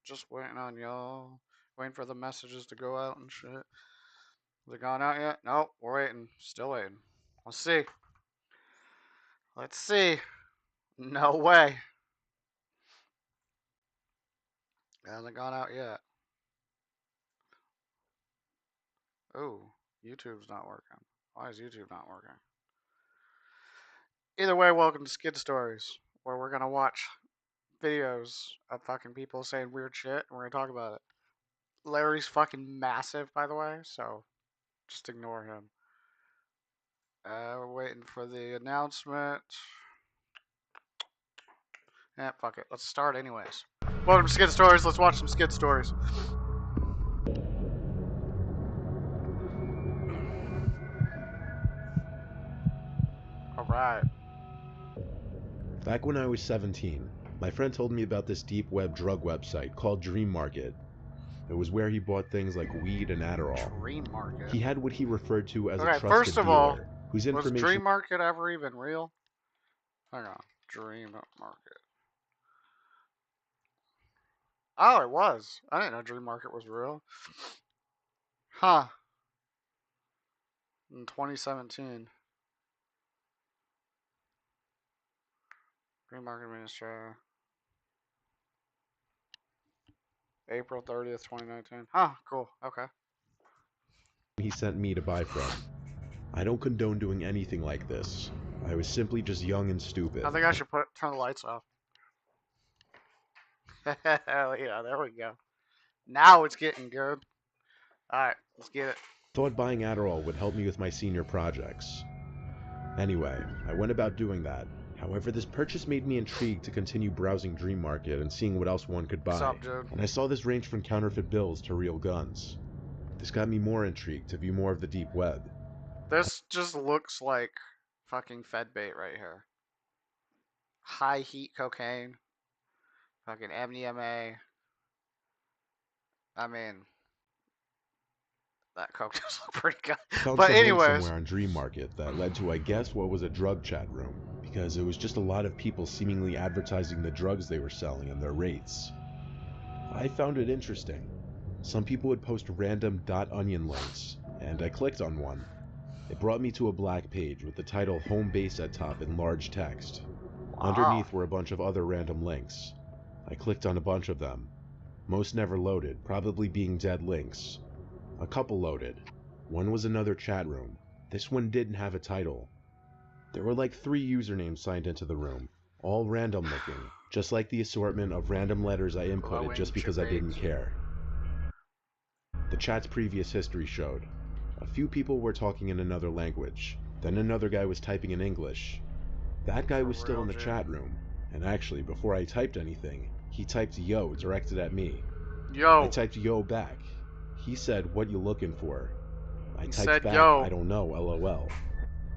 Just waiting on y'all. Waiting for the messages to go out and shit. They gone out yet? Nope, we're waiting. Still waiting. Let's see. Let's see. No way. Hasn't gone out yet. Ooh, YouTube's not working. Why is YouTube not working? Either way, welcome to Skid Stories, where we're gonna watch videos of fucking people saying weird shit, and we're gonna talk about it. Larry's fucking massive, by the way, so just ignore him. We're waiting for the announcement. Fuck it. Let's start anyways. Welcome to Skid Stories. Let's watch some Skid Stories. Alright. Back when I was 17, my friend told me about this deep web drug website called Dream Market. It was where he bought things like weed and Adderall. Dream Market? He had what he referred to as a trusted first of all, dealer, whose information... was Dream Market ever even real? Hang on. Dream Market. Oh, it was. I didn't know Dream Market was real. Huh. In 2017. Dream Market Administrator. April 30th, 2019. Huh, cool. Okay. He sent me to buy from. I don't condone doing anything like this. I was simply just young and stupid. I think I should turn the lights off. Hell yeah, there we go. Now it's getting good. Alright, let's get it. Thought buying Adderall would help me with my senior projects. Anyway, I went about doing that. However, this purchase made me intrigued to continue browsing Dream Market and seeing what else one could buy. What's up, dude? And I saw this range from counterfeit bills to real guns. This got me more intrigued to view more of the deep web. This just looks like fucking Fed bait right here. High heat cocaine. Fucking MDMA. I mean, that coke does look pretty good. Found But some link anyways, somewhere on Dream Market that led to, I guess, what was a drug chat room, because it was just a lot of people seemingly advertising the drugs they were selling and their rates. I found it interesting. Some people would post random .onion links, and I clicked on one. It brought me to a black page with the title Home Base at top in large text. Wow. Underneath were a bunch of other random links. I clicked on a bunch of them. Most never loaded, probably being dead links. A couple loaded. One was another chat room. This one didn't have a title. There were like 3 usernames signed into the room, all random looking, just like the assortment of random letters I inputted just because I didn't care. The chat's previous history showed. A few people were talking in another language, then another guy was typing in English. That guy was still in the chat room, and actually, before I typed anything, he typed yo directed at me. Yo. I typed yo back. He said, "What you looking for?" I typed back, yo. "I don't know, LOL."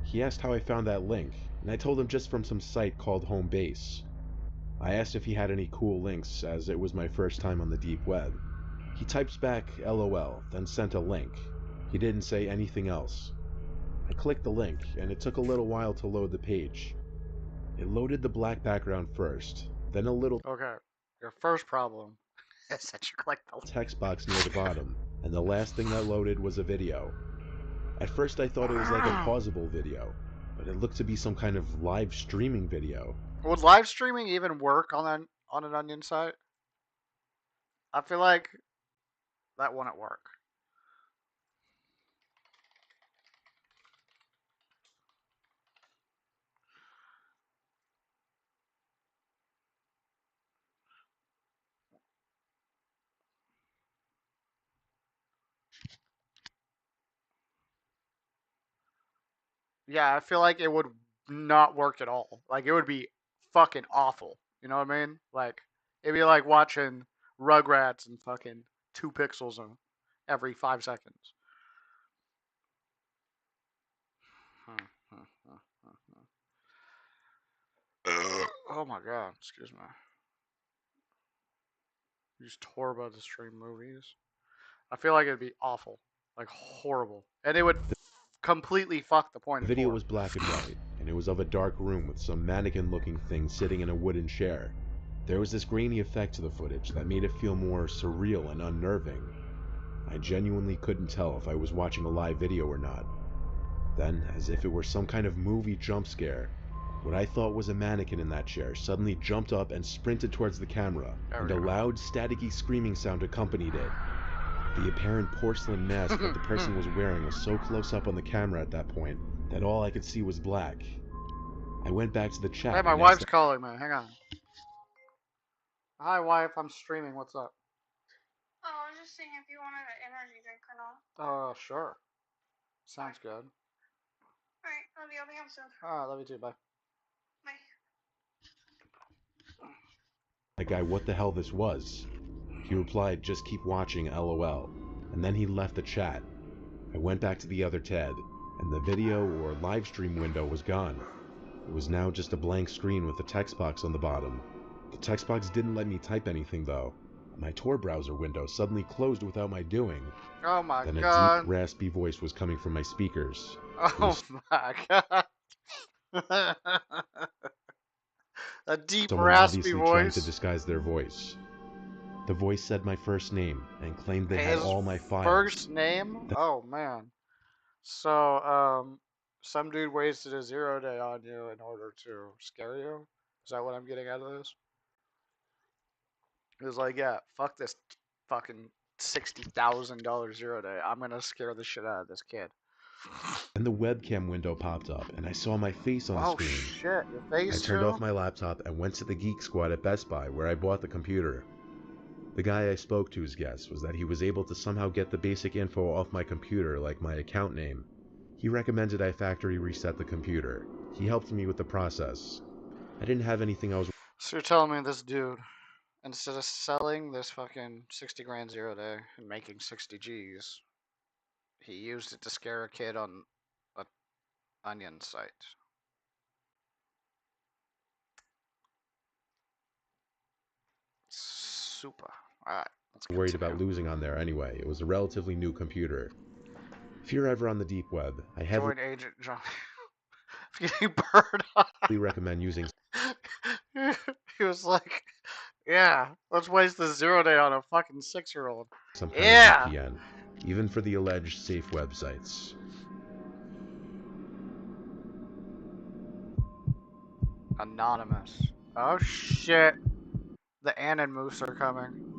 He asked how I found that link, and I told him just from some site called Home Base. I asked if he had any cool links, as it was my first time on the deep web. He types back, LOL, then sent a link. He didn't say anything else. I clicked the link, and it took a little while to load the page. It loaded the black background first, then a little Okay, your first problem is that you clicked the text box near the bottom, and the last thing that loaded was a video. At first I thought it was like a pausable video, but it looked to be some kind of live streaming video. Would live streaming even work on an Onion site? I feel like that wouldn't work. Yeah, I feel like it would not work at all. Like, it would be fucking awful. You know what I mean? Like, it'd be like watching Rugrats and fucking 2 pixels every 5 seconds. Oh my god, excuse me. Use Torba to stream movies. I feel like it'd be awful. Like, horrible. And it would completely fuck the point The of video porn. was black and white, and it was of a dark room with some mannequin-looking thing sitting in a wooden chair. There was this grainy effect to the footage that made it feel more surreal and unnerving. I genuinely couldn't tell if I was watching a live video or not. Then, as if it were some kind of movie jump scare, what I thought was a mannequin in that chair suddenly jumped up and sprinted towards the camera, and a loud, staticky screaming sound accompanied it. The apparent porcelain mask that the person was wearing was so close up on the camera at that point that all I could see was black. I went back to the chat Hey, my and asked wife's calling me. Hang on. Hi, wife. I'm streaming. What's up? Oh, I was just seeing if you wanted an energy drink or not. Sure. Sounds good. Alright, love you. I'll be home soon. Love you too. Bye. Bye. the guy what the hell this was. He replied, "Just keep watching, LOL," and then he left the chat. I went back to the other tab, and the video or live stream window was gone. It was now just a blank screen with a text box on the bottom. The text box didn't let me type anything though. My Tor browser window suddenly closed without my doing. Oh my Then a god. deep, raspy voice was coming from my speakers. Oh my god. A deep, Someone raspy obviously trying to voice. disguise their voice. The voice said my first name and claimed they had His all my files. first name? Oh man. So, some dude wasted a 0 day on you in order to scare you? Is that what I'm getting out of this? It was like, yeah, fuck this fucking $60,000 0 day. I'm gonna scare the shit out of this kid. Then the webcam window popped up, and I saw my face on the Oh screen. shit, your I face turned too? off my laptop and went to the Geek Squad at Best Buy, where I bought the computer. The guy I spoke to's guess was that he was able to somehow get the basic info off my computer, like my account name. He recommended I factory reset the computer. He helped me with the process. I didn't have anything I was So you're telling me this dude, instead of selling this fucking 60 grand 0 day and making 60 G's, he used it to scare a kid on a onion site. Super. Alright, let's worried continue. about losing on there anyway. It was a relatively new computer. If you're ever on the deep web, I heavily Join Agent John. Getting burned on. recommend using He was like, yeah, let's waste the 0 day on a fucking 6-year-old. some kind Yeah! of VPN, even for the alleged safe websites. Anonymous. Oh shit. The Moose are coming.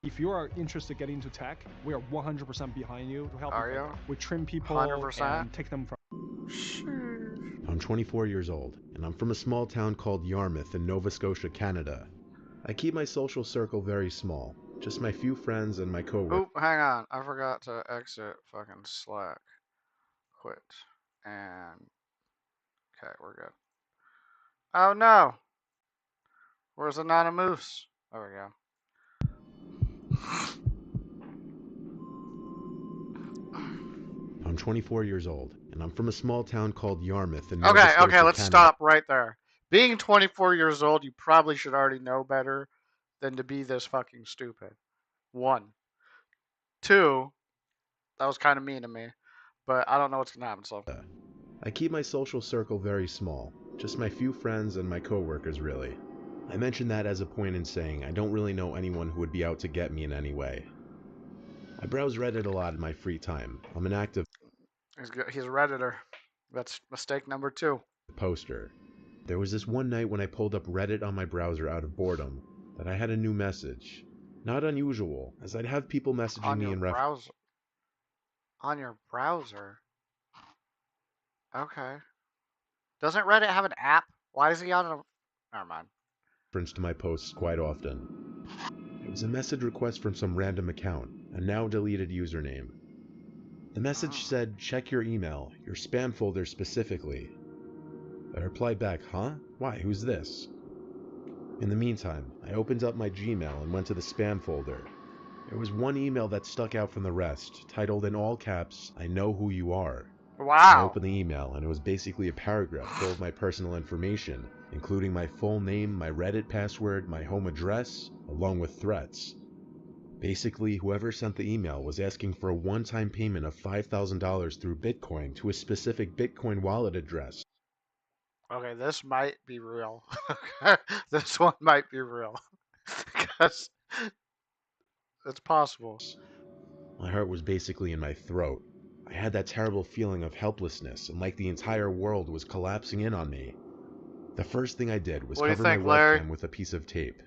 If you are interested in getting into tech, we are 100% behind you to help Are you. you? We train people 100%? and take them from. I'm 24 years old, and I'm from a small town called Yarmouth in Nova Scotia, Canada. I keep my social circle very small, just my few friends and my coworkers. Oop, hang on. I forgot to exit fucking Slack. Quit. And... okay, we're good. Oh no! Where's Anonymous? There we go. I'm 24 years old, and I'm from a small town called Yarmouth in Okay, Scotia, okay, let's Canada. stop right there. Being 24 years old, you probably should already know better than to be this fucking stupid. 1. 2, that was kind of mean to me, but I don't know what's gonna happen, so. I keep my social circle very small, just my few friends and my coworkers, really. I mention that as a point in saying I don't really know anyone who would be out to get me in any way. I browse Reddit a lot in my free time. I'm an active He's a Redditor. That's mistake number 2. poster. There was this one night when I pulled up Reddit on my browser out of boredom that I had a new message. Not unusual, as I'd have people messaging On me your in browser. On your browser? Okay. Doesn't Reddit have an app? Why is he on a... never mind. reference to my posts quite often. It was a message request from some random account, a now deleted username. The message said, check your email, your spam folder specifically. I replied back, huh? Why, who's this? In the meantime, I opened up my Gmail and went to the spam folder. There was one email that stuck out from the rest, titled in all caps, I know who you are. I Wow. opened the email and it was basically a paragraph full of my personal information, including my full name, my Reddit password, my home address, along with threats. Basically, whoever sent the email was asking for a one-time payment of $5,000 through Bitcoin to a specific Bitcoin wallet address. Okay, this might be real. This one might be real. Because it's possible. My heart was basically in my throat. I had that terrible feeling of helplessness and like the entire world was collapsing in on me. The first thing I did was What do you cover my think, Larry? webcam with a piece of tape.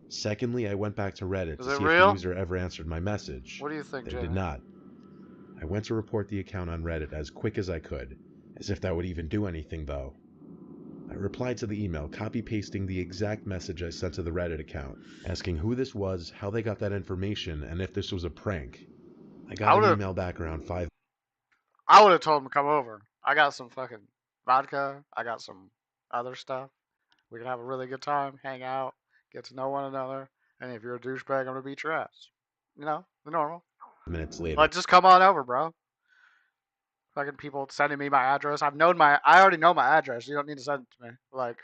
Secondly, I went back to Reddit Is to it see if the real? user ever answered my message. What do you think, They Jamie? did not. I went to report the account on Reddit as quick as I could, as if that would even do anything though. I replied to the email, copy-pasting the exact message I sent to the Reddit account, asking who this was, how they got that information, and if this was a prank. I got an email back around 5. I would have told him to come over. I got some fucking vodka. I got some other stuff. We can have a really good time, hang out, get to know one another. And if you're a douchebag, I'm gonna beat your ass. You know, the normal. minutes later. Like, just come on over, bro. Fucking people sending me my address. I already know my address. You don't need to send it to me. Like,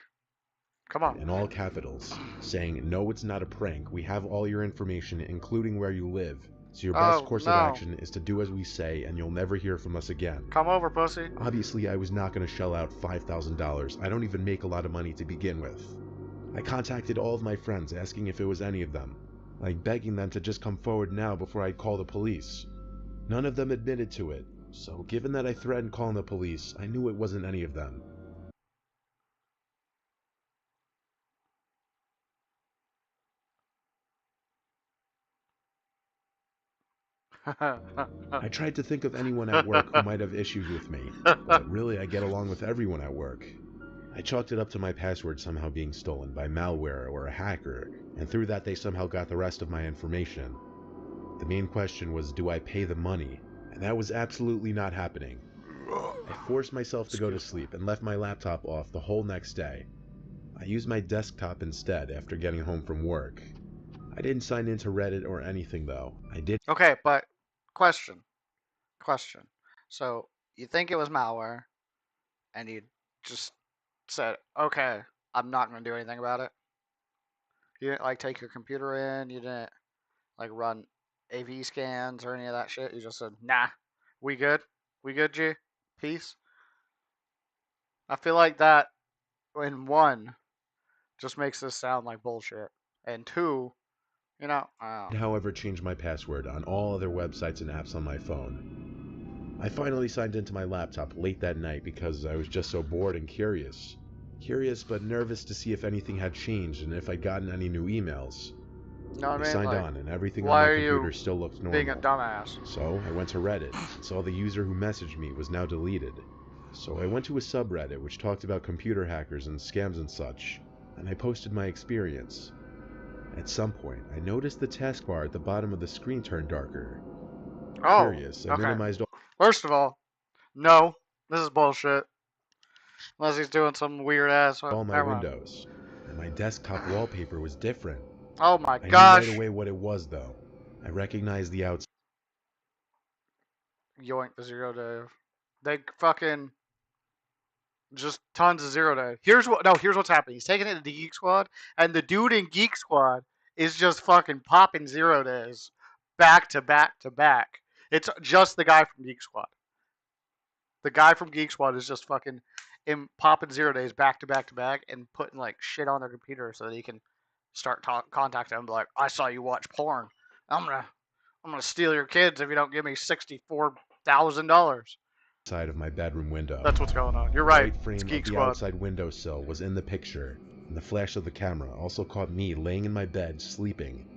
come on. In all capitals, saying, "No, it's not a prank. We have all your information, including where you live. So your best Oh, course of no. action is to do as we say, and you'll never hear from us again." Come over, pussy. Obviously, I was not going to shell out $5,000. I don't even make a lot of money to begin with. I contacted all of my friends, asking if it was any of them, like begging them to just come forward now before I'd call the police. None of them admitted to it, so given that I threatened calling the police, I knew it wasn't any of them. I tried to think of anyone at work who might have issues with me, but really I get along with everyone at work. I chalked it up to my password somehow being stolen by malware or a hacker, and through that they somehow got the rest of my information. The main question was, do I pay the money? And that was absolutely not happening. I forced myself to go to sleep and left my laptop off the whole next day. I used my desktop instead after getting home from work. I didn't sign into Reddit or anything though. I did. Okay, but question. So, you think it was malware, and you just said, okay, I'm not going to do anything about it? You didn't, like, take your computer in? You didn't, like, run AV scans or any of that shit? You just said, nah, we good? We good, G? Peace? I feel like that, in one, just makes this sound like bullshit. And two, you know, However, change my password on all other websites and apps on my phone. I finally signed into my laptop late that night because I was just so bored and curious. Curious but nervous to see if anything had changed and if I'd gotten any new emails. know what I I mean? signed Like, on and everything on why my are computer you still looked being a normal. dumbass? So I went to Reddit and saw the user who messaged me was now deleted. So I went to a subreddit which talked about computer hackers and scams and such, and I posted my experience. At some point, I noticed the taskbar at the bottom of the screen turned darker. Oh, Curious, I okay. minimized all First of all, no, this is bullshit. Unless he's doing some weird ass. my Never mind. windows, and my desktop wallpaper was different. Oh my I knew gosh. right away what it was though. I recognized the outside. Yoink the 0 day. They fucking just tons of 0 day. Here's what's happening. He's taking it to the Geek Squad, and the dude in Geek Squad is just fucking popping 0 days back to back to back. It's just the guy from Geek Squad. The guy from Geek Squad is just fucking popping 0 days back to back to back and putting like shit on their computer so that he can start contacting them like, I saw you watch porn. I'm gonna steal your kids if you don't give me $64,000. Side of my bedroom window. That's what's going on. You're The right. white frame It's of Geek the Squad. outside windowsill was in the picture, and the flash of the camera also caught me laying in my bed sleeping.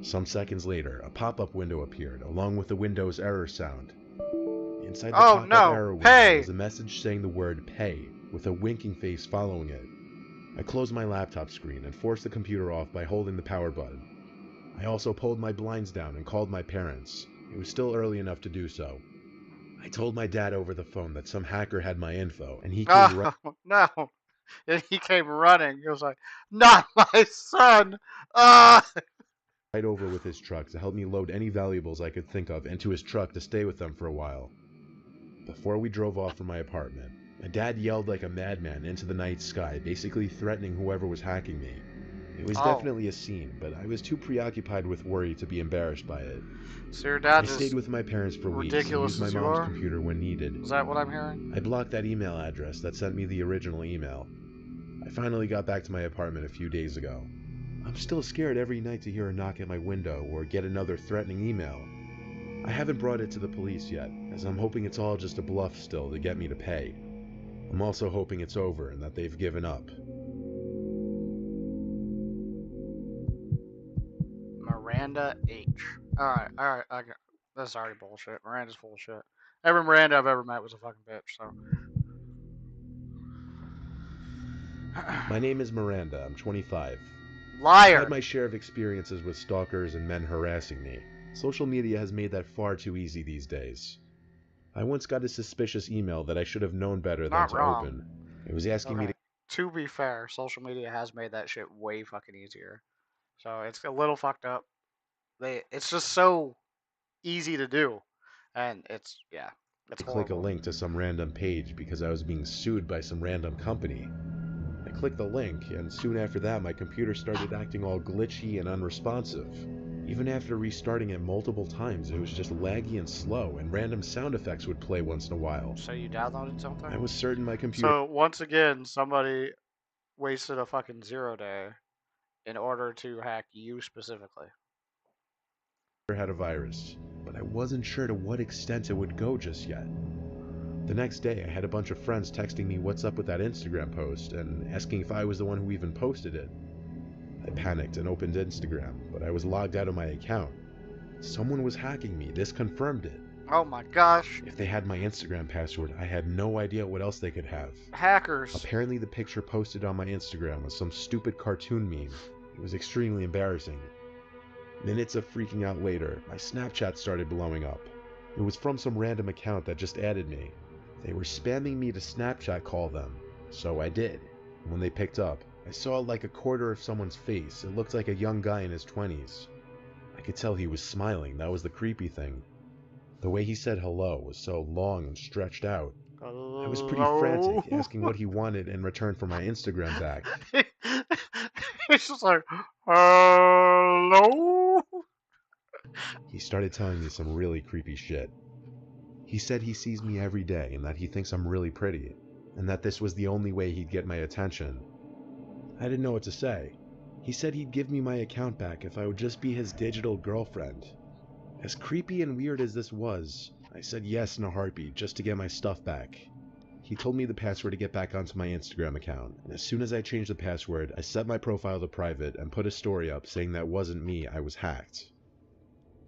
Some seconds later, a pop-up window appeared, along with the Windows error sound. Inside the pop-up error window was a message saying the word pay, with a winking face following it. I closed my laptop screen and forced the computer off by holding the power button. I also pulled my blinds down and called my parents. It was still early enough to do so. I told my dad over the phone that some hacker had my info, and he came right No. And he came running. He was like, not my son. Ah. over with his truck to help me load any valuables I could think of into his truck to stay with them for a while. Before we drove off from my apartment, my dad yelled like a madman into the night sky, basically threatening whoever was hacking me. It was Oh, definitely a scene, but I was too preoccupied with worry to be embarrassed by it. so your I dad's stayed as with my parents for weeks and ridiculous used my as you mom's are? computer when needed. Is that what I'm hearing? I blocked that email address that sent me the original email. I finally got back to my apartment a few days ago. I'm still scared every night to hear a knock at my window or get another threatening email. I haven't brought it to the police yet, as I'm hoping it's all just a bluff still to get me to pay. I'm also hoping it's over and that they've given up. Miranda H. Alright, I got. That's already bullshit. Miranda's full of shit. Every Miranda I've ever met was a fucking bitch, so. My name is Miranda, I'm 25. I've had Liar! my share of experiences with stalkers and men harassing me. Social media has made that far too easy these days. I once got a suspicious email that I should have known better than Not to wrong. open. It was asking me Okay. To be fair, social media has made that shit way fucking easier. So it's a little fucked up. It's just so easy to do. And it's to click a horrible. link to some random page because I was being sued by some random company. I clicked the link, and soon after that my computer started acting all glitchy and unresponsive. Even after restarting it multiple times, it was just laggy and slow, and random sound effects would play once in a while. So you downloaded something? I was certain my computer So once again, somebody wasted a fucking 0 day in order to hack you specifically. had a virus, but I wasn't sure to what extent it would go just yet. The next day, I had a bunch of friends texting me what's up with that Instagram post and asking if I was the one who even posted it. I panicked and opened Instagram, but I was logged out of my account. Someone was hacking me, this confirmed it. Oh my gosh. If they had my Instagram password, I had no idea what else they could have. Hackers. Apparently the picture posted on my Instagram was some stupid cartoon meme. It was extremely embarrassing. Minutes of freaking out later, my Snapchat started blowing up. It was from some random account that just added me. They were spamming me to Snapchat call them, so I did. When they picked up, I saw like a quarter of someone's face. It looked like a young guy in his 20s. I could tell he was smiling, that was the creepy thing. The way he said hello was so long and stretched out. I was pretty frantic, asking what he wanted in return for my Instagram back. It's just like, hello? He started telling me some really creepy shit. He said he sees me every day and that he thinks I'm really pretty, and that this was the only way he'd get my attention. I didn't know what to say. He said he'd give me my account back if I would just be his digital girlfriend. As creepy and weird as this was, I said yes in a heartbeat just to get my stuff back. He told me the password to get back onto my Instagram account, and as soon as I changed the password, I set my profile to private and put a story up saying that wasn't me, I was hacked.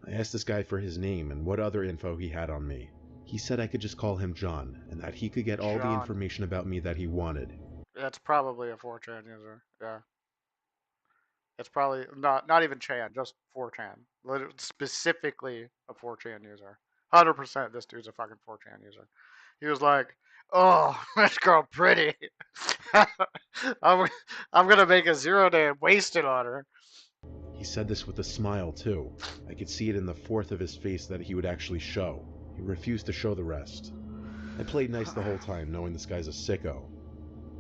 I asked this guy for his name and what other info he had on me. He said I could just call him John, and that he could get all the John. information about me that he wanted. That's probably a 4chan user. Yeah. It's probably not even Chan, just 4chan. Specifically a 4chan user. 100% this dude's a fucking 4chan user. He was like, oh, this girl pretty. I'm gonna make a 0 day and waste it on her. He said this with a smile too. I could see it in the fourth of his face that he would actually show. He refused to show the rest. I played nice the whole time, knowing this guy's a sicko.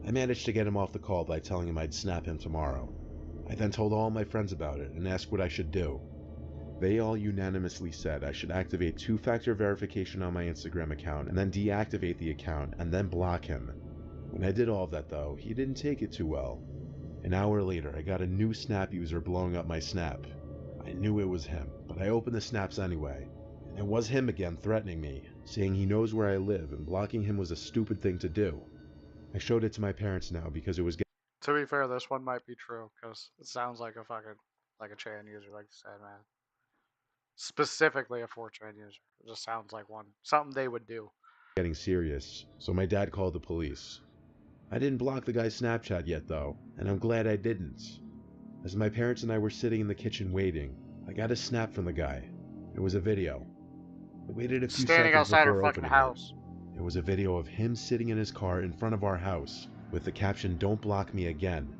I managed to get him off the call by telling him I'd snap him tomorrow. I then told all my friends about it and asked what I should do. They all unanimously said I should activate 2-factor verification on my Instagram account and then deactivate the account and then block him. When I did all of that though, he didn't take it too well. An hour later, I got a new Snap user blowing up my Snap. I knew it was him, but I opened the snaps anyway. And it was him again threatening me, saying he knows where I live and blocking him was a stupid thing to do. I showed it to my parents now because it was To be fair, this one might be true, because it sounds like a fucking, like a Chan user, like you said, man. Specifically a 4chan user. It just sounds like one. Something they would do. getting serious, so my dad called the police. I didn't block the guy's Snapchat yet though, and I'm glad I didn't. As my parents and I were sitting in the kitchen waiting, I got a snap from the guy. It was a video. I waited a few Standing seconds outside her before fucking opening house. it. It was a video of him sitting in his car in front of our house, with the caption, "Don't block me again."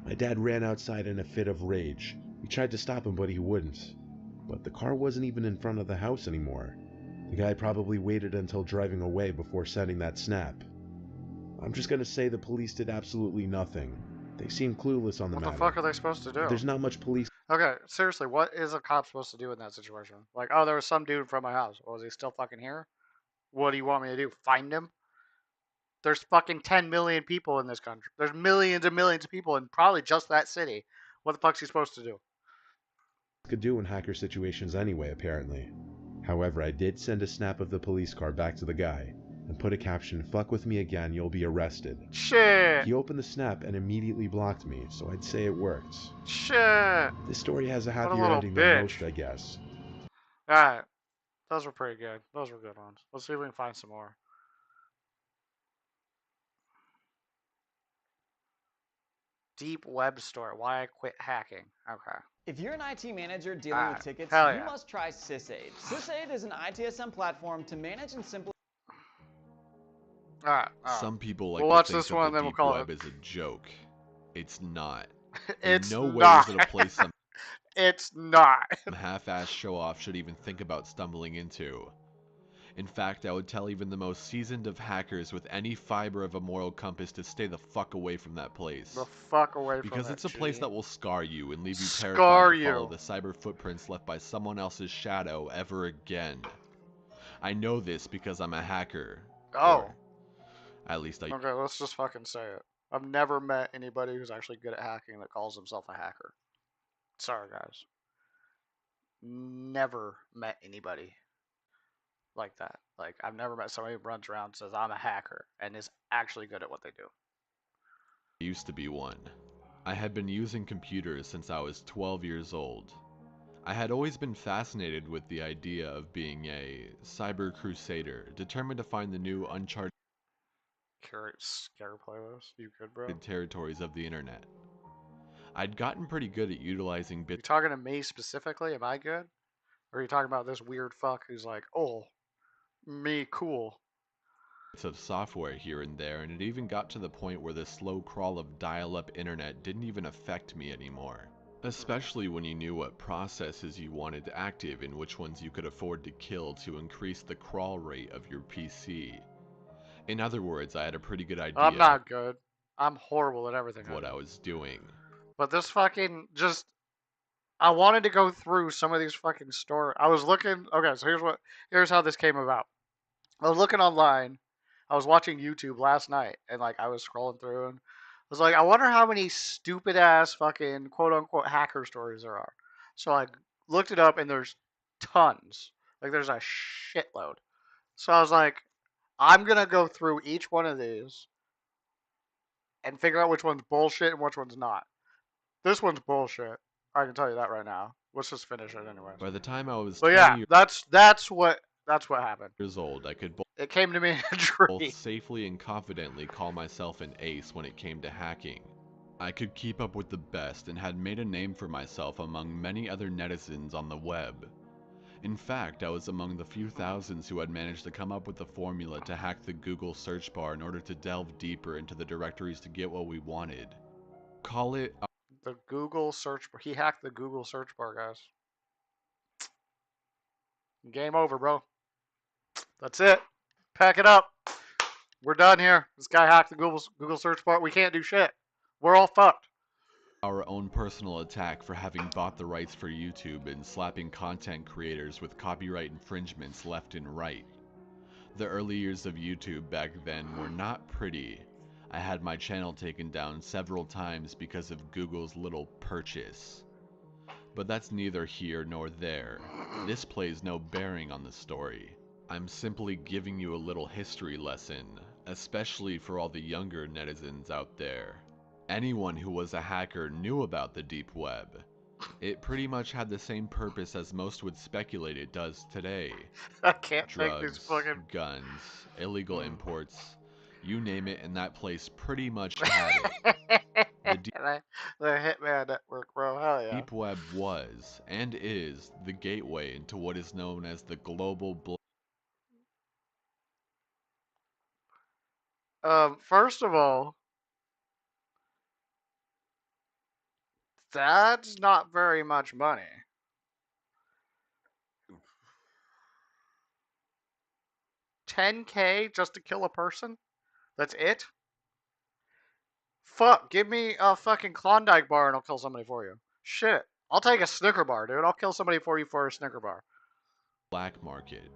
My dad ran outside in a fit of rage. We tried to stop him, but he wouldn't. But the car wasn't even in front of the house anymore. The guy probably waited until driving away before sending that snap. I'm just gonna say the police did absolutely nothing. They seem clueless on the What the matter. fuck are they supposed to do? There's not much police Okay, seriously, what is a cop supposed to do in that situation? Like, oh, there was some dude in front of my house. Oh, is he still fucking here? What do you want me to do? Find him? There's fucking 10 million people in this country. There's millions and millions of people in probably just that city. What the fuck's he supposed to do? could do in hacker situations anyway, apparently. However, I did send a snap of the police car back to the guy and put a caption, "Fuck with me again, you'll be arrested." Shit! He opened the snap and immediately blocked me, so I'd say it worked. Shit! This story has a What a happier little ending than bitch. most, I guess. Alright. Those were pretty good. Those were good ones. Let's see if we can find some more. Deep web store. Why I quit hacking. Okay. If you're an IT manager dealing with tickets, Hell you yeah. must try SysAid. SysAid is an ITSM platform to manage and simplify. Alright. Some people like We'll to watch think this that one, the then we'll deep call web it. is a joke. It's not. It's In no way not. is it a place some It's not. half-ass show-off should even think about stumbling into. In fact, I would tell even the most seasoned of hackers with any fiber of a moral compass to stay the fuck away from that place. The fuck away from Because that, it's a place G. that will scar you and leave you Scar terrified to follow you. the cyber footprints left by someone else's shadow ever again. I know this because I'm a hacker. Oh. Or at least I Okay, let's just fucking say it. I've never met anybody who's actually good at hacking that calls himself a hacker. Sorry, guys. Never met anybody like that. Like, I've never met somebody who runs around and says, I'm a hacker, and is actually good at what they do. used to be one. I had been using computers since I was 12 years old. I had always been fascinated with the idea of being a cyber crusader, determined to find the new uncharted Scare playlist? You good, bro? territories of the internet. I'd gotten pretty good at utilizing You bits talking to me specifically? Am I good? Or are you talking about this weird fuck who's like, oh, me cool? of software here and there, and it even got to the point where the slow crawl of dial-up internet didn't even affect me anymore. Especially when you knew what processes you wanted active and which ones you could afford to kill to increase the crawl rate of your PC. In other words, I had a pretty good idea I'm not good. I'm horrible at everything of what I was doing. But this fucking just, I wanted to go through some of these fucking stories. I was looking. Okay, so here's how this came about. I was looking online. I was watching YouTube last night, and like I was scrolling through, and I was like, I wonder how many stupid ass fucking quote unquote hacker stories there are. So I looked it up, and there's tons. Like there's a shitload. So I was like, I'm gonna go through each one of these and figure out which one's bullshit and which one's not. This one's bullshit. I can tell you that right now. Let's just finish it anyway. By the time I was But 20 yeah, that's what happened. years old, I could It came to me in a both dream. safely and confidently call myself an ace when it came to hacking. I could keep up with the best and had made a name for myself among many other netizens on the web. In fact, I was among the few thousands who had managed to come up with the formula to hack the Google search bar in order to delve deeper into the directories to get what we wanted. Call it The Google search bar. He hacked the Google search bar, guys. Game over, bro. That's it. Pack it up. We're done here. This guy hacked the Google search bar. We can't do shit. We're all fucked. our own personal attack for having bought the rights for YouTube and slapping content creators with copyright infringements left and right. The early years of YouTube back then were not pretty. I had my channel taken down several times because of Google's little purchase. But that's neither here nor there. This plays no bearing on the story. I'm simply giving you a little history lesson, especially for all the younger netizens out there. Anyone who was a hacker knew about the deep web. It pretty much had the same purpose as most would speculate it does today. I can't take these Drugs, fucking. guns, illegal imports, you name it, and that place pretty much had it. The Hitman Network, bro. Hell yeah. Deep web was, and is, the gateway into what is known as the global First of all, that's not very much money. $10K just to kill a person? That's it? fuck? Give me a fucking Klondike bar and I'll kill somebody for you. Shit. I'll take a Snicker bar, dude. I'll kill somebody for you for a Snicker bar. Black market.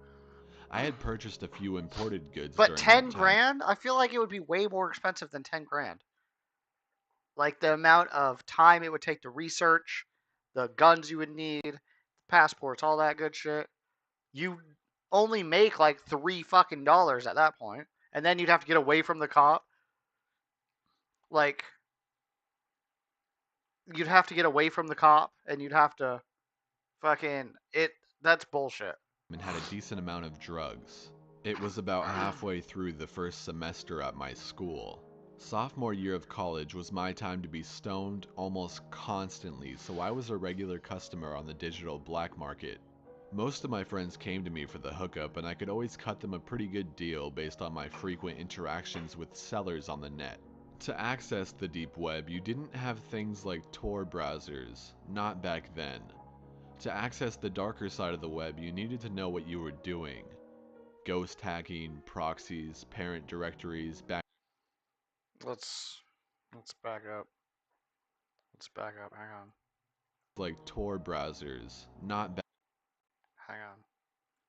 I had purchased a few imported goods But during 10 that time. grand? I feel like it would be way more expensive than 10 grand. Like the amount of time it would take to research, the guns you would need, passports, all that good shit. You only make like $3 fucking at that point, and then you'd have to get away from the cop. Like, you'd have to get away from the cop, and you'd have to fucking it. That's bullshit. And had a decent amount of drugs. It was about halfway through the first semester at my school. Sophomore year of college was my time to be stoned almost constantly, so I was a regular customer on the digital black market. Most of my friends came to me for the hookup, and I could always cut them a pretty good deal based on my frequent interactions with sellers on the net. To access the deep web, you didn't have things like Tor browsers, not back then. To access the darker side of the web, you needed to know what you were doing. Ghost hacking, proxies, parent directories, Let's back up. Let's back up. Hang on. like Tor browsers, not Hang on.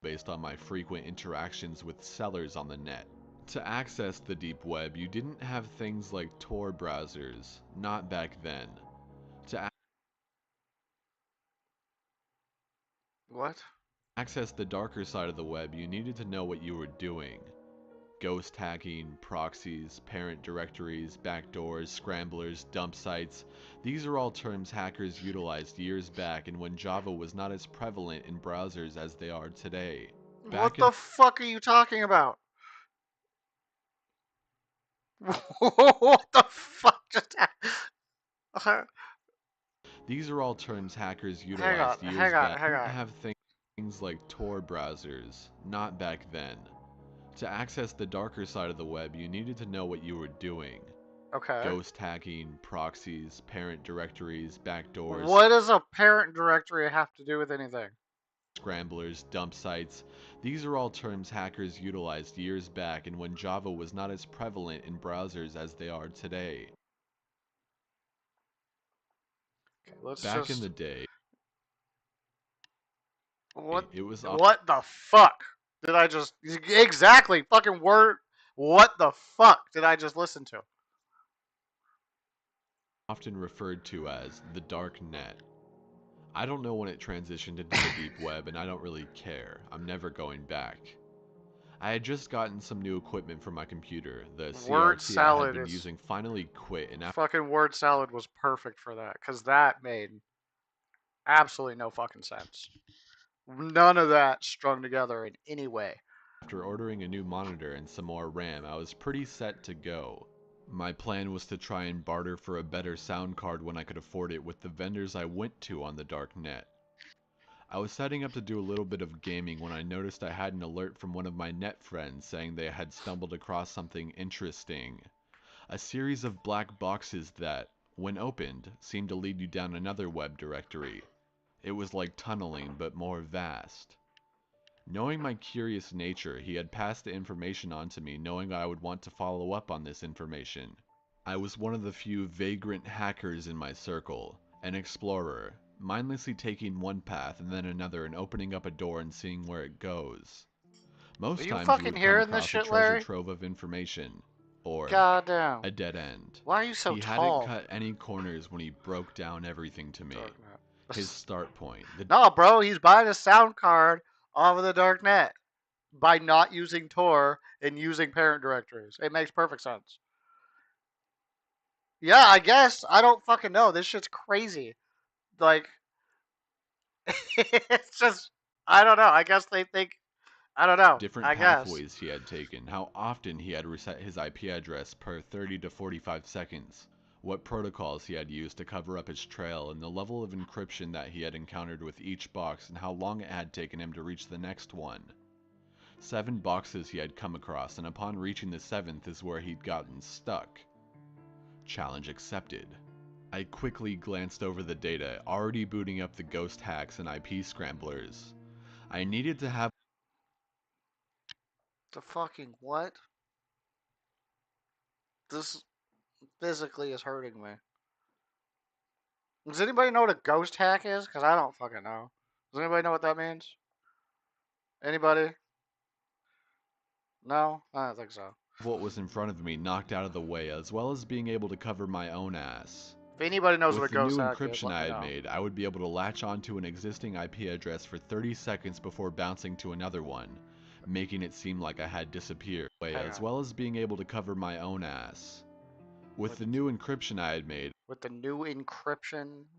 based on my frequent interactions with sellers on the net. To access the deep web, you didn't have things like Tor browsers, not back then. To What? access the darker side of the web, you needed to know what you were doing. Ghost hacking, proxies, parent directories, backdoors, scramblers, dump sites. These are all terms hackers utilized years back and when Java was not as prevalent in browsers as they are today. What the fuck are you talking about? What the fuck just happened? These are all terms hackers Hang utilized on, years hang on, back. hang on. Have things like Tor browsers, not back then. To access the darker side of the web, you needed to know what you were doing. Okay. Ghost hacking, proxies, parent directories, backdoors. What does a parent directory have to do with anything? Scramblers, dump sites. These are all terms hackers utilized years back and when Java was not as prevalent in browsers as they are today. Okay, let's Back in just. the day, What? it was What the fuck did I just exactly fucking word? What the fuck did I just listen to? often referred to as the dark net. I don't know when it transitioned into the deep web and I don't really care. I'm never going back. I had just gotten some new equipment for my computer. The Word CRT I had salad been is using finally quit and fucking word salad was perfect for that because that made absolutely no fucking sense. None of that strung together in any way. after ordering a new monitor and some more RAM, I was pretty set to go. My plan was to try and barter for a better sound card when I could afford it with the vendors I went to on the dark net. I was setting up to do a little bit of gaming when I noticed I had an alert from one of my net friends saying they had stumbled across something interesting. A series of black boxes that, when opened, seemed to lead you down another web directory. It was like tunneling, but more vast. Knowing my curious nature, he had passed the information on to me, knowing I would want to follow up on this information. I was one of the few vagrant hackers in my circle, an explorer, mindlessly taking one path and then another and opening up a door and seeing where it goes. Are Most you times you fucking would come hearing this across a shit, treasure Larry? trove of information, or Goddamn. a dead end. Why are you so He tall? hadn't cut any corners when he broke down everything to me. Darknet. His start point, No, bro, he's buying a sound card off of the darknet by not using Tor and using parent directories. It makes perfect sense. Yeah, I guess. I don't fucking know. This shit's crazy. Like, it's just, I don't know. I guess they think, I don't know. different I guess. pathways he had taken, how often he had reset his IP address per 30 to 45 seconds, what protocols he had used to cover up his trail, and the level of encryption that he had encountered with each box and how long it had taken him to reach the next one. 7 boxes he had come across, and upon reaching the 7th is where he'd gotten stuck. Challenge accepted. I quickly glanced over the data, already booting up the ghost hacks and IP scramblers. I needed to have The fucking what? This, physically is hurting me. Does anybody know what a ghost hack is? Because I don't fucking know. Does anybody know what that means? Anybody? No? I don't think so. What was in front of me knocked out of the way, as well as being able to cover my own ass. If anybody knows With what a the new ghost hack is, encryption let I me had know. made, I would be able to latch onto an existing IP address for 30 seconds before bouncing to another one, making it seem like I had disappeared, as well as being able to cover my own ass. With the new encryption I had made,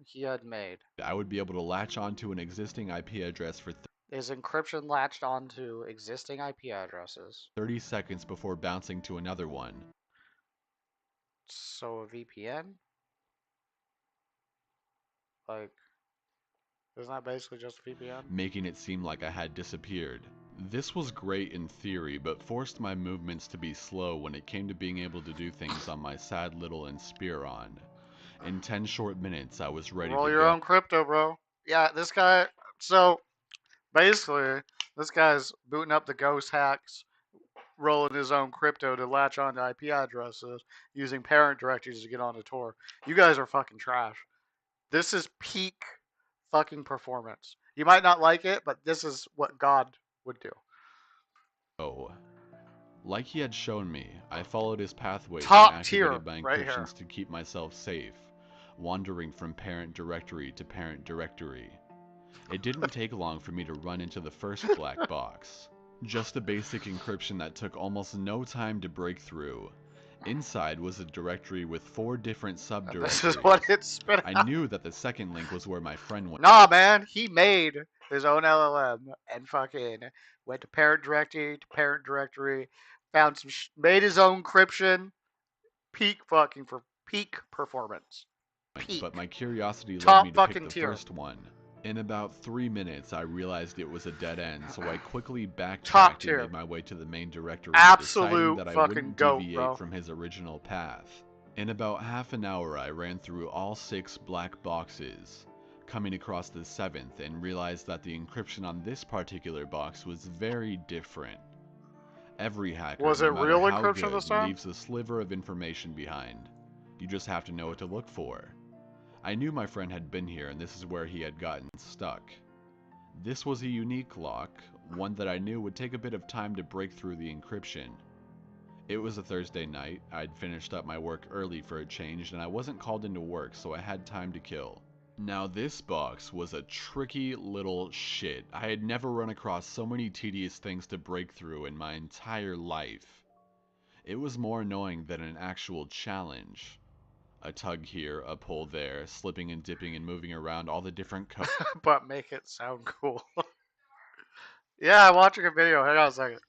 he had made, I would be able to latch onto an existing IP address for is encryption latched onto existing IP addresses? 30 seconds before bouncing to another one. So a VPN? Like, isn't that basically just a VPN? Making it seem like I had disappeared. This was great in theory, but forced my movements to be slow when it came to being able to do things on my sad little Inspiron. In 10 short minutes, I was ready Roll to your go. own crypto, bro. Yeah, this guy. So basically, this guy's booting up the ghost hacks, rolling his own crypto to latch onto IP addresses, using parent directories to get on the tour. You guys are fucking trash. This is peak fucking performance. You might not like it, but this is what God would do. Oh. Like he had shown me, I followed his pathways Top and tier, activated my right encryptions here. to keep myself safe, wandering from parent directory to parent directory. It didn't take long for me to run into the first black box. Just a basic encryption that took almost no time to break through. Inside was a directory with 4 different subdirectories. This is what it spit out. I knew that the second link was where my friend went. Nah, man, he made his own LLM and fucking went to parent directory, found some, made his own encryption. Peak performance. Peak. But my curiosity led Top me to pick fucking the tier. first one. In about 3 minutes, I realized it was a dead end, so I quickly Top backtracked tier. and made my way to the main directory, Absolute deciding that I fucking wouldn't goat, deviate bro. from his original path. In about half an hour, I ran through all 6 black boxes, coming across the 7th and realized that the encryption on this particular box was very different. Every hacker, Was no it matter real how encryption good, this time? leaves a sliver of information behind. You just have to know what to look for. I knew my friend had been here and this is where he had gotten stuck. This was a unique lock, one that I knew would take a bit of time to break through the encryption. It was a Thursday night, I'd finished up my work early for a change and I wasn't called into work, so I had time to kill. Now this box was a tricky little shit. I had never run across so many tedious things to break through in my entire life. It was more annoying than an actual challenge. A tug here, a pull there, slipping and dipping and moving around all the different codes. But make it sound cool. Yeah, I'm watching a video. Hang on a second.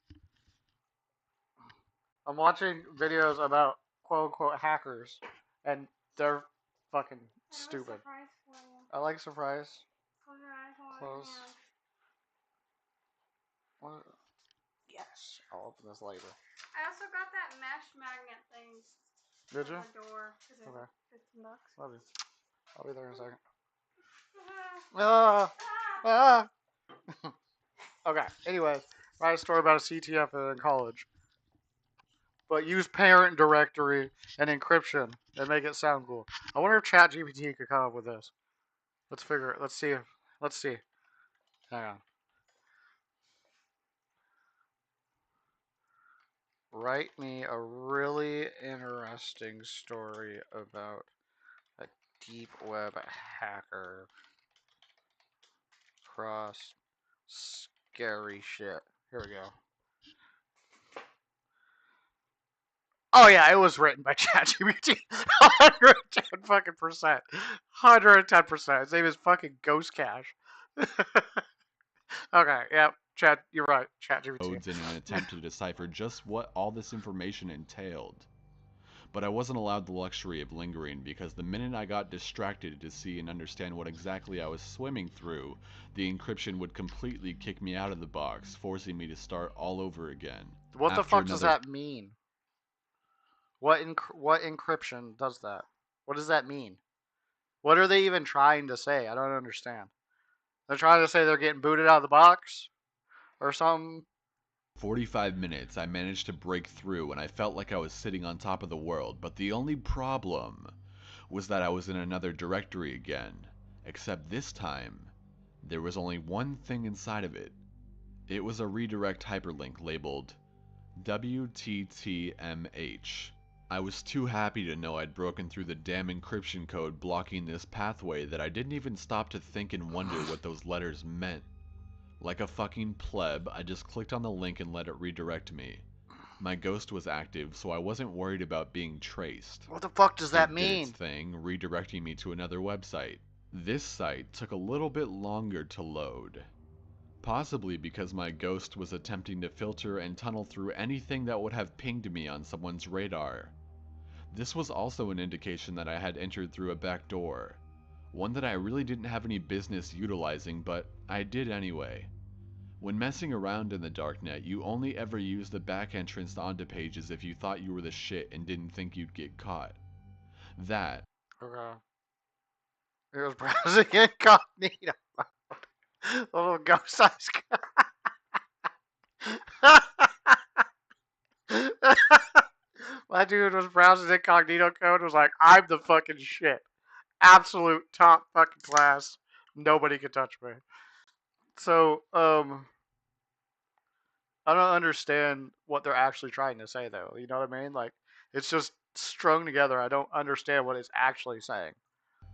I'm watching videos about quote unquote hackers, and they're fucking stupid. I like surprise. Close. What? Yes, I'll open this later. I also got that mesh magnet thing. Did you? The door. Okay. $15. Love you. I'll be there in a second. Ah! Okay, anyway, write a story about a CTF in college. But use parent directory and encryption and make it sound cool. I wonder if ChatGPT could come up with this. Let's figure it. Let's see. Let's see. Hang on. Write me a really interesting story about a deep web hacker. Cross scary shit. Here we go. Oh yeah, it was written by ChatGPT. 110 fucking percent. 110%. His name is fucking Ghost Cash. Okay, yep. Chat, you're right. ChatGPT. Codes in an attempt to decipher just what all this information entailed. But I wasn't allowed the luxury of lingering because the minute I got distracted to see and understand what exactly I was swimming through, the encryption would completely kick me out of the box, forcing me to start all over again. What the fuck does that mean? What encryption does that? What does that mean? What are they even trying to say? I don't understand. They're trying to say they're getting booted out of the box or something. 45 minutes, I managed to break through and I felt like I was sitting on top of the world, but the only problem was that I was in another directory again. Except this time, there was only one thing inside of it. It was a redirect hyperlink labeled WTTMH. I was too happy to know I'd broken through the damn encryption code blocking this pathway that I didn't even stop to think and wonder what those letters meant. Like a fucking pleb, I just clicked on the link and let it redirect me. My ghost was active, so I wasn't worried about being traced. What the fuck does that It did its mean? thing, redirecting me to another website. This site took a little bit longer to load. Possibly because my ghost was attempting to filter and tunnel through anything that would have pinged me on someone's radar. This was also an indication that I had entered through a back door. One that I really didn't have any business utilizing, but I did anyway. When messing around in the darknet, you only ever use the back entrance onto pages if you thought you were the shit and didn't think you'd get caught. That, Okay. It was browsing incognito. A little ghost size. My dude was browsing incognito code. Was like, I'm the fucking shit. Absolute top fucking class. Nobody can touch me. So, I don't understand what they're actually trying to say, though. You know what I mean? Like, it's just strung together. I don't understand what it's actually saying.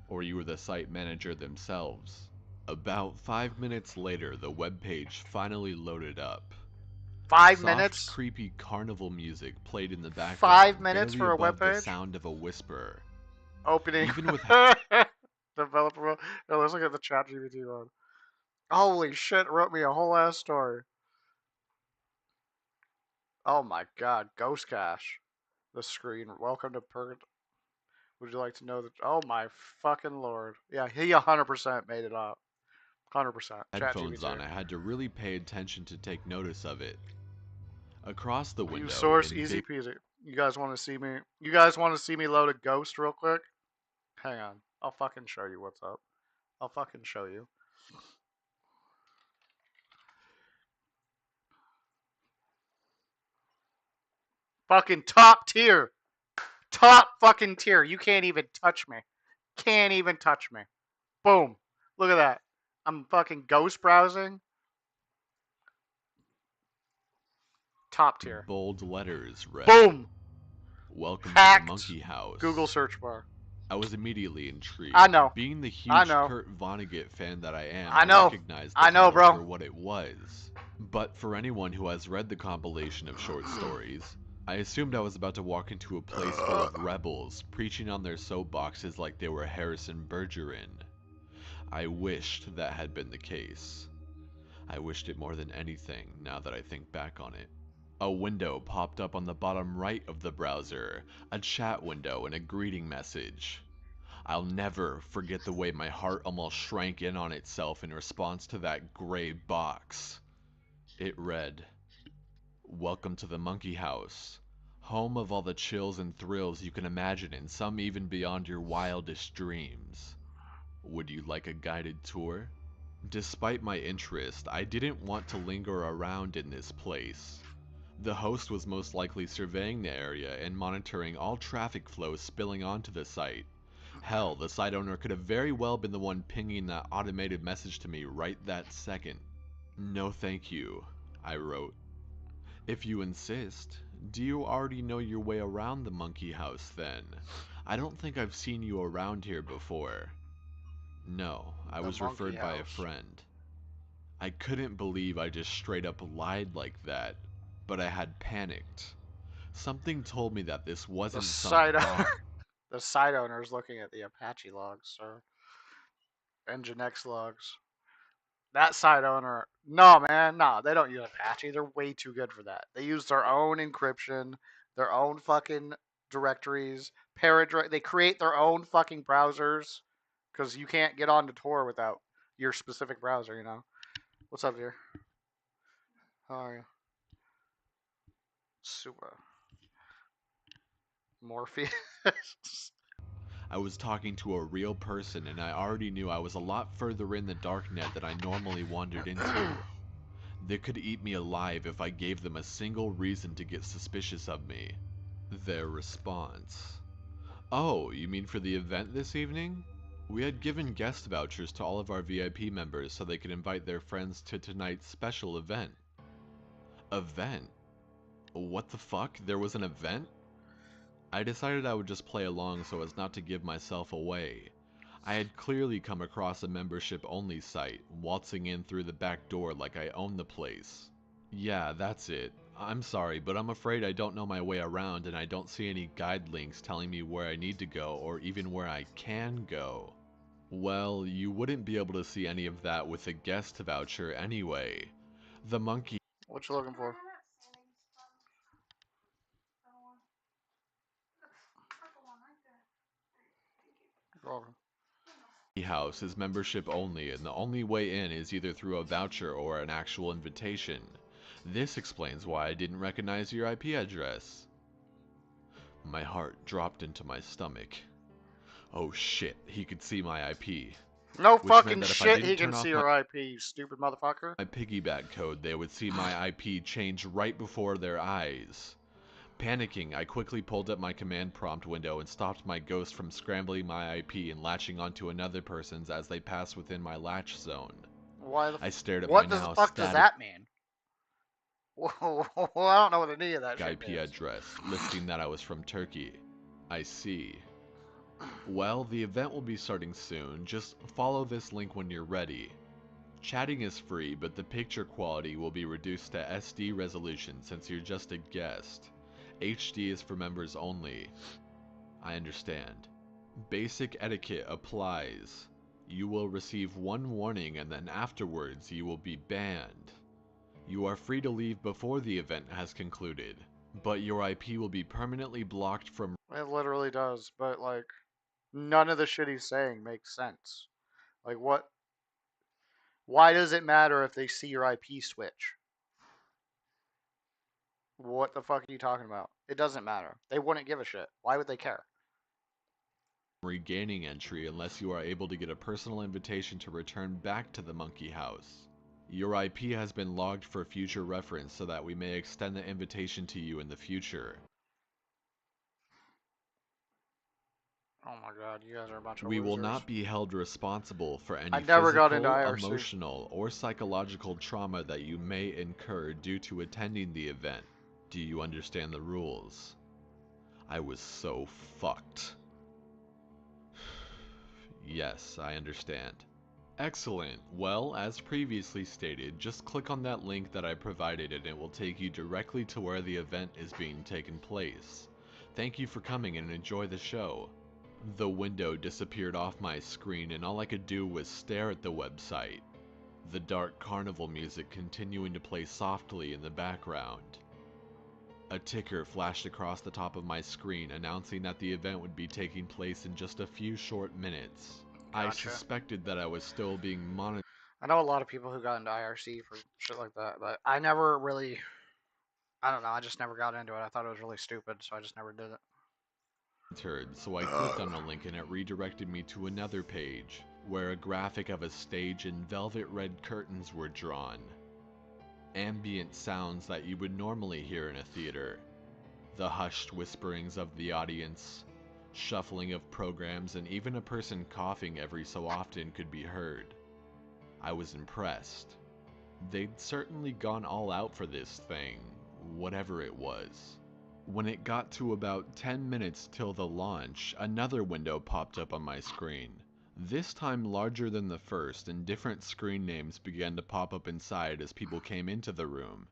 or you were the site manager themselves. About 5 minutes later, the webpage finally loaded up. 5 Soft, minutes? creepy carnival music played in the background, 5 minutes barely for a above the webpage? sound of a whisper. Opening. Even with Developer mode. Yeah, let's look at the chat GPT mode. Holy shit, wrote me a whole ass story. Oh my god, Ghost Cache. The screen. Welcome to Purgatory. Would you like to know that? Oh my fucking lord. Yeah, he 100% made it up. 100%. headphones on, ChatGPT. I had to really pay attention to take notice of it. Across the View window, source, in easy big peasy. You guys want to see me? You guys want to see me load a ghost real quick? Hang on. I'll fucking show you what's up. I'll fucking show you. Fucking top tier. Top fucking tier. You can't even touch me. Can't even touch me. Boom. Look at that. I'm fucking ghost browsing. Top tier. bold letters read, Boom. "Welcome to the Hacked. Monkey House." Google search bar. I was immediately intrigued. I know. Being the I huge know. Kurt Vonnegut fan that I am, I know. recognized the I know, title bro. for what it was. But for anyone who has read the compilation of short stories, I assumed I was about to walk into a place full of rebels, preaching on their soapboxes like they were Harrison Bergeron. I wished that had been the case. I wished it more than anything, now that I think back on it. A window popped up on the bottom right of the browser, a chat window and a greeting message. I'll never forget the way my heart almost shrank in on itself in response to that gray box. It read, "Welcome to the Monkey House, home of all the chills and thrills you can imagine and some even beyond your wildest dreams. Would you like a guided tour?" Despite my interest, I didn't want to linger around in this place. The host was most likely surveying the area and monitoring all traffic flow spilling onto the site. Hell, the site owner could have very well been the one pinging that automated message to me right that second. "No thank you," I wrote. "If you insist. Do you already know your way around the Monkey House then? I don't think I've seen you around here before." "No, I The was Monkey referred by a House. friend." I couldn't believe I just straight up lied like that, but I had panicked. Something told me that this The wasn't some site bot. owner. The site owner is looking at the Apache logs, sir. Nginx logs. That site owner. No, man. No, they don't use Apache. They're way too good for that. They use their own encryption, their own fucking directories, they create their own fucking browsers because you can't get onto Tor without your specific browser, you know? What's up, dear? How are you? Super. Morpheus. I was talking to a real person and I already knew I was a lot further in the darknet than I normally wandered into. They could eat me alive if I gave them a single reason to get suspicious of me. Their response. Oh, you mean for the event this evening? We had given guest vouchers to all of our VIP members so they could invite their friends to tonight's special event. Event? What the fuck? There was an event? I decided I would just play along so as not to give myself away. I had clearly come across a membership-only site, waltzing in through the back door like I owned the place. Yeah, that's it. I'm sorry, but I'm afraid I don't know my way around and I don't see any guide links telling me where I need to go or even where I can go. Well, you wouldn't be able to see any of that with a guest voucher anyway. The monkey What you looking for? You're welcome. house is membership only, and the only way in is either through a voucher or an actual invitation. This explains why I didn't recognize your IP address. My heart dropped into my stomach. Oh shit, he could see my IP. No Which meant fucking that if I shit didn't he can turn off see your IP, you stupid motherfucker. my piggyback code, they would see my IP change right before their eyes. Panicking, I quickly pulled up my command prompt window and stopped my ghost from scrambling my IP and latching onto another person's as they passed within my latch zone. Why the I stared at what my the now fuck does static that mean? Whoa, I don't know what any of that shit IP means. address, listing that I was from Turkey. I see. Well, the event will be starting soon. Just follow this link when you're ready. Chatting is free, but the picture quality will be reduced to SD resolution since you're just a guest. HD is for members only. I understand. Basic etiquette applies. You will receive one warning and then afterwards you will be banned. You are free to leave before the event has concluded, but your IP will be permanently blocked from It literally does, but like, none of the shit he's saying makes sense. Like, what? Why does it matter if they see your IP switch? What the fuck are you talking about? It doesn't matter. They wouldn't give a shit. Why would they care? regaining entry unless you are able to get a personal invitation to return back to the monkey house. Your IP has been logged for future reference so that we may extend the invitation to you in the future. Oh my god, you guys are a bunch of We will losers. not be held responsible for any I never got physical, into IRC. emotional, or psychological trauma that you may incur due to attending the event. Do you understand the rules? I was so fucked. Yes, I understand. Excellent. Well, as previously stated, just click on that link that I provided and it will take you directly to where the event is being taken place. Thank you for coming and enjoy the show. The window disappeared off my screen and all I could do was stare at the website. The dark carnival music continuing to play softly in the background. A ticker flashed across the top of my screen announcing that the event would be taking place in just a few short minutes. I Gotcha. suspected that I was still being monitored. I know a lot of people who got into IRC for shit like that, but I never really. I don't know. I just never got into it. I thought it was really stupid, so I just never did it. So I clicked on the link and it redirected me to another page, where a graphic of a stage and velvet red curtains were drawn. Ambient sounds that you would normally hear in a theater. The hushed whisperings of the audience, shuffling of programs, and even a person coughing every so often could be heard. I was impressed. They'd certainly gone all out for this thing, whatever it was. When it got to about 10 minutes till the launch, another window popped up on my screen. This time larger than the first, and different screen names began to pop up inside as people came into the room.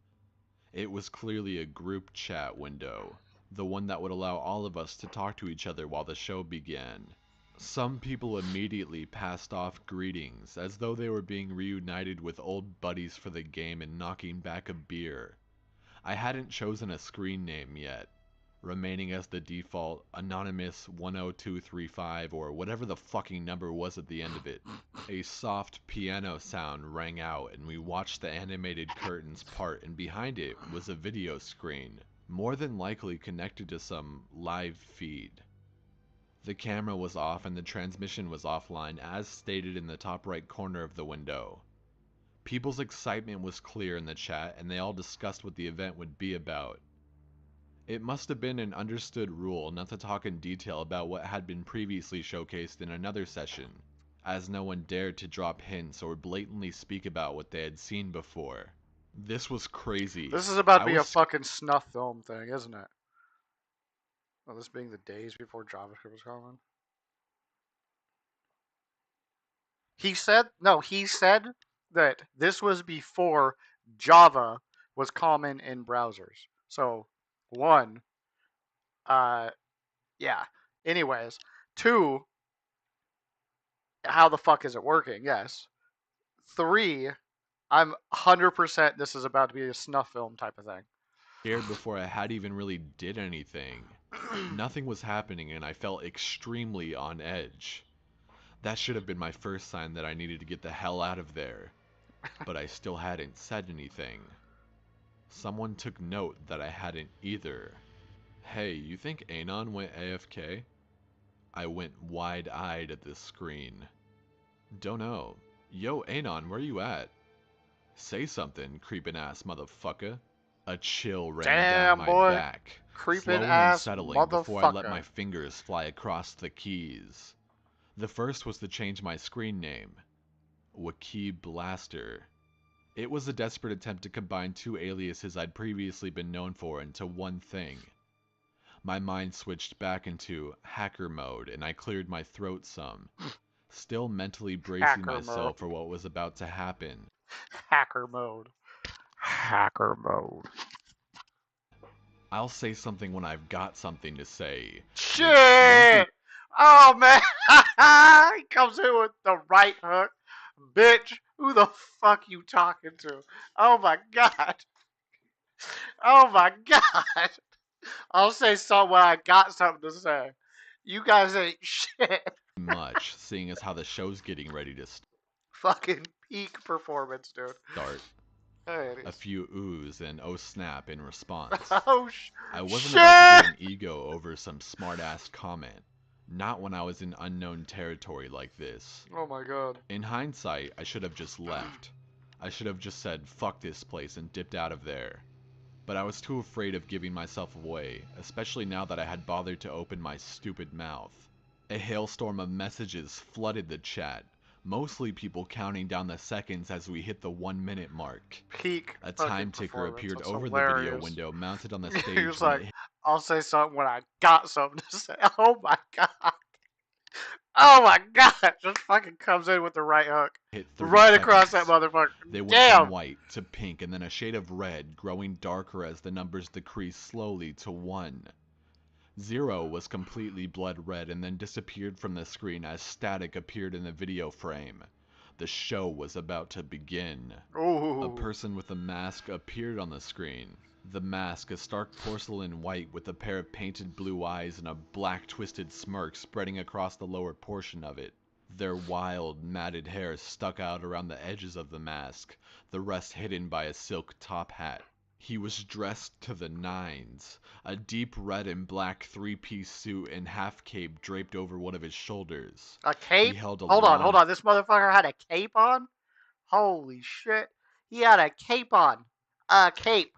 It was clearly a group chat window, the one that would allow all of us to talk to each other while the show began. Some people immediately passed off greetings, as though they were being reunited with old buddies for the game and knocking back a beer. I hadn't chosen a screen name yet, remaining as the default Anonymous 10235 or whatever the fucking number was at the end of it. A soft piano sound rang out and we watched the animated curtains part, and behind it was a video screen, more than likely connected to some live feed. The camera was off and the transmission was offline as stated in the top right corner of the window. People's excitement was clear in the chat, and they all discussed what the event would be about. It must have been an understood rule not to talk in detail about what had been previously showcased in another session, as no one dared to drop hints or blatantly speak about what they had seen before. This was crazy. This is about to I be a was fucking snuff film thing, isn't it? Well, this being the days before JavaScript was common. He said that this was before Java was common in browsers. So, one, yeah. Anyways, two, how the fuck is it working? Yes. Three, I'm 100% this is about to be a snuff film type of thing. scared before I had even really did anything. Nothing was happening and I felt extremely on edge. That should have been my first sign that I needed to get the hell out of there. But I still hadn't said anything. Someone took note that I hadn't either. Hey, you think Anon went AFK? I went wide-eyed at the screen. Don't know. Yo, Anon, where you at? Say something, creepin' ass motherfucker. A chill ran down Damn, my boy. back, Creepin' slow and ass unsettling before I let motherfucker. my fingers fly across the keys. The first was to change my screen name. Wiki Blaster. It was a desperate attempt to combine two aliases I'd previously been known for into one thing. My mind switched back into hacker mode and I cleared my throat some, still mentally bracing Hacker myself mode. for what was about to happen. Hacker mode. Hacker mode. I'll say something when I've got something to say. Shit! Oh man! He comes in with the right hook. Bitch, who the fuck you talking to? Oh my god. Oh my god. I'll say something when I got something to say. You guys ain't shit. Much, seeing as how the show's getting ready to Fucking peak performance, dude. start. Hey, A few oohs and oh snap in response. oh I wasn't shit! about to get an ego over some smart-ass comment. Not when I was in unknown territory like this. Oh my god. In hindsight, I should have just left. I should have just said, fuck this place and dipped out of there. But I was too afraid of giving myself away, especially now that I had bothered to open my stupid mouth. A hailstorm of messages flooded the chat, mostly people counting down the seconds as we hit the 1 minute mark. Peak. A fucking time ticker performance. appeared That's over the hilarious. video window mounted on the stage. He was when like, it hit I'll say something when I got something to say. Oh my god. Oh my god. Just fucking comes in with the right hook. hit 30 Right across that seconds. motherfucker. They went Damn. from white to pink and then a shade of red, growing darker as the numbers decreased slowly to 1. 0 was completely blood red and then disappeared from the screen as static appeared in the video frame. The show was about to begin. Ooh. A person with a mask appeared on the screen. The mask, a stark porcelain white with a pair of painted blue eyes and a black twisted smirk spreading across the lower portion of it. Their wild, matted hair stuck out around the edges of the mask, the rest hidden by a silk top hat. He was dressed to the nines, a deep red and black three-piece suit and half cape draped over one of his shoulders. A cape? He held a Hold long on. This motherfucker had a cape on? Holy shit. He had a cape on. A cape.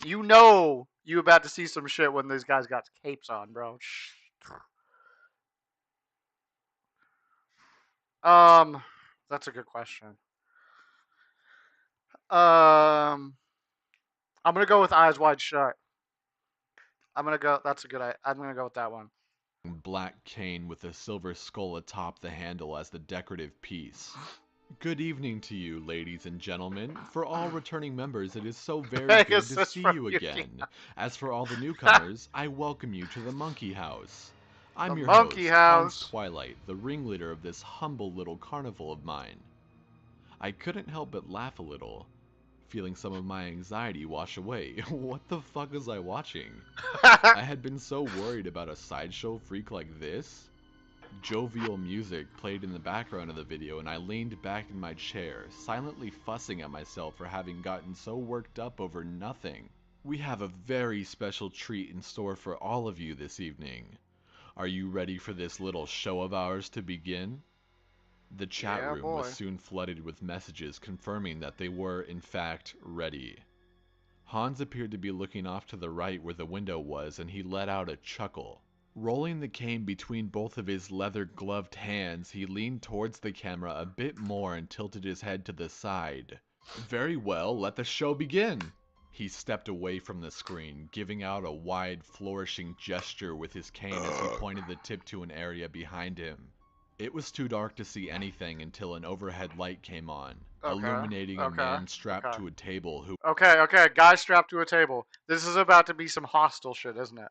You know you about to see some shit when these guys got capes on, bro. That's a good question. I'm gonna go with Eyes Wide Shut. I'm gonna go with that one. black cane with a silver skull atop the handle as the decorative piece. Good evening to you, ladies and gentlemen. For all returning members, it is so very good to Pegasus see from you Yuki. again. As for all the newcomers, I welcome you to the Monkey House. I'm The your Monkey host, Hans House. Twilight, the ringleader of this humble little carnival of mine. I couldn't help but laugh a little, feeling some of my anxiety wash away. What the fuck was I watching? I had been so worried about a sideshow freak like this. Jovial music played in the background of the video and I leaned back in my chair, silently fussing at myself for having gotten so worked up over nothing. We have a very special treat in store for all of you this evening. Are you ready for this little show of ours to begin? The chat Yeah, room was boy. soon flooded with messages confirming that they were, in fact, ready. Hans appeared to be looking off to the right where the window was, and he let out a chuckle. Rolling the cane between both of his leather-gloved hands, he leaned towards the camera a bit more and tilted his head to the side. Very well, let the show begin! He stepped away from the screen, giving out a wide, flourishing gesture with his cane as he pointed the tip to an area behind him. It was too dark to see anything until an overhead light came on, illuminating a man strapped to a table who... Okay, guy strapped to a table. This is about to be some hostile shit, isn't it?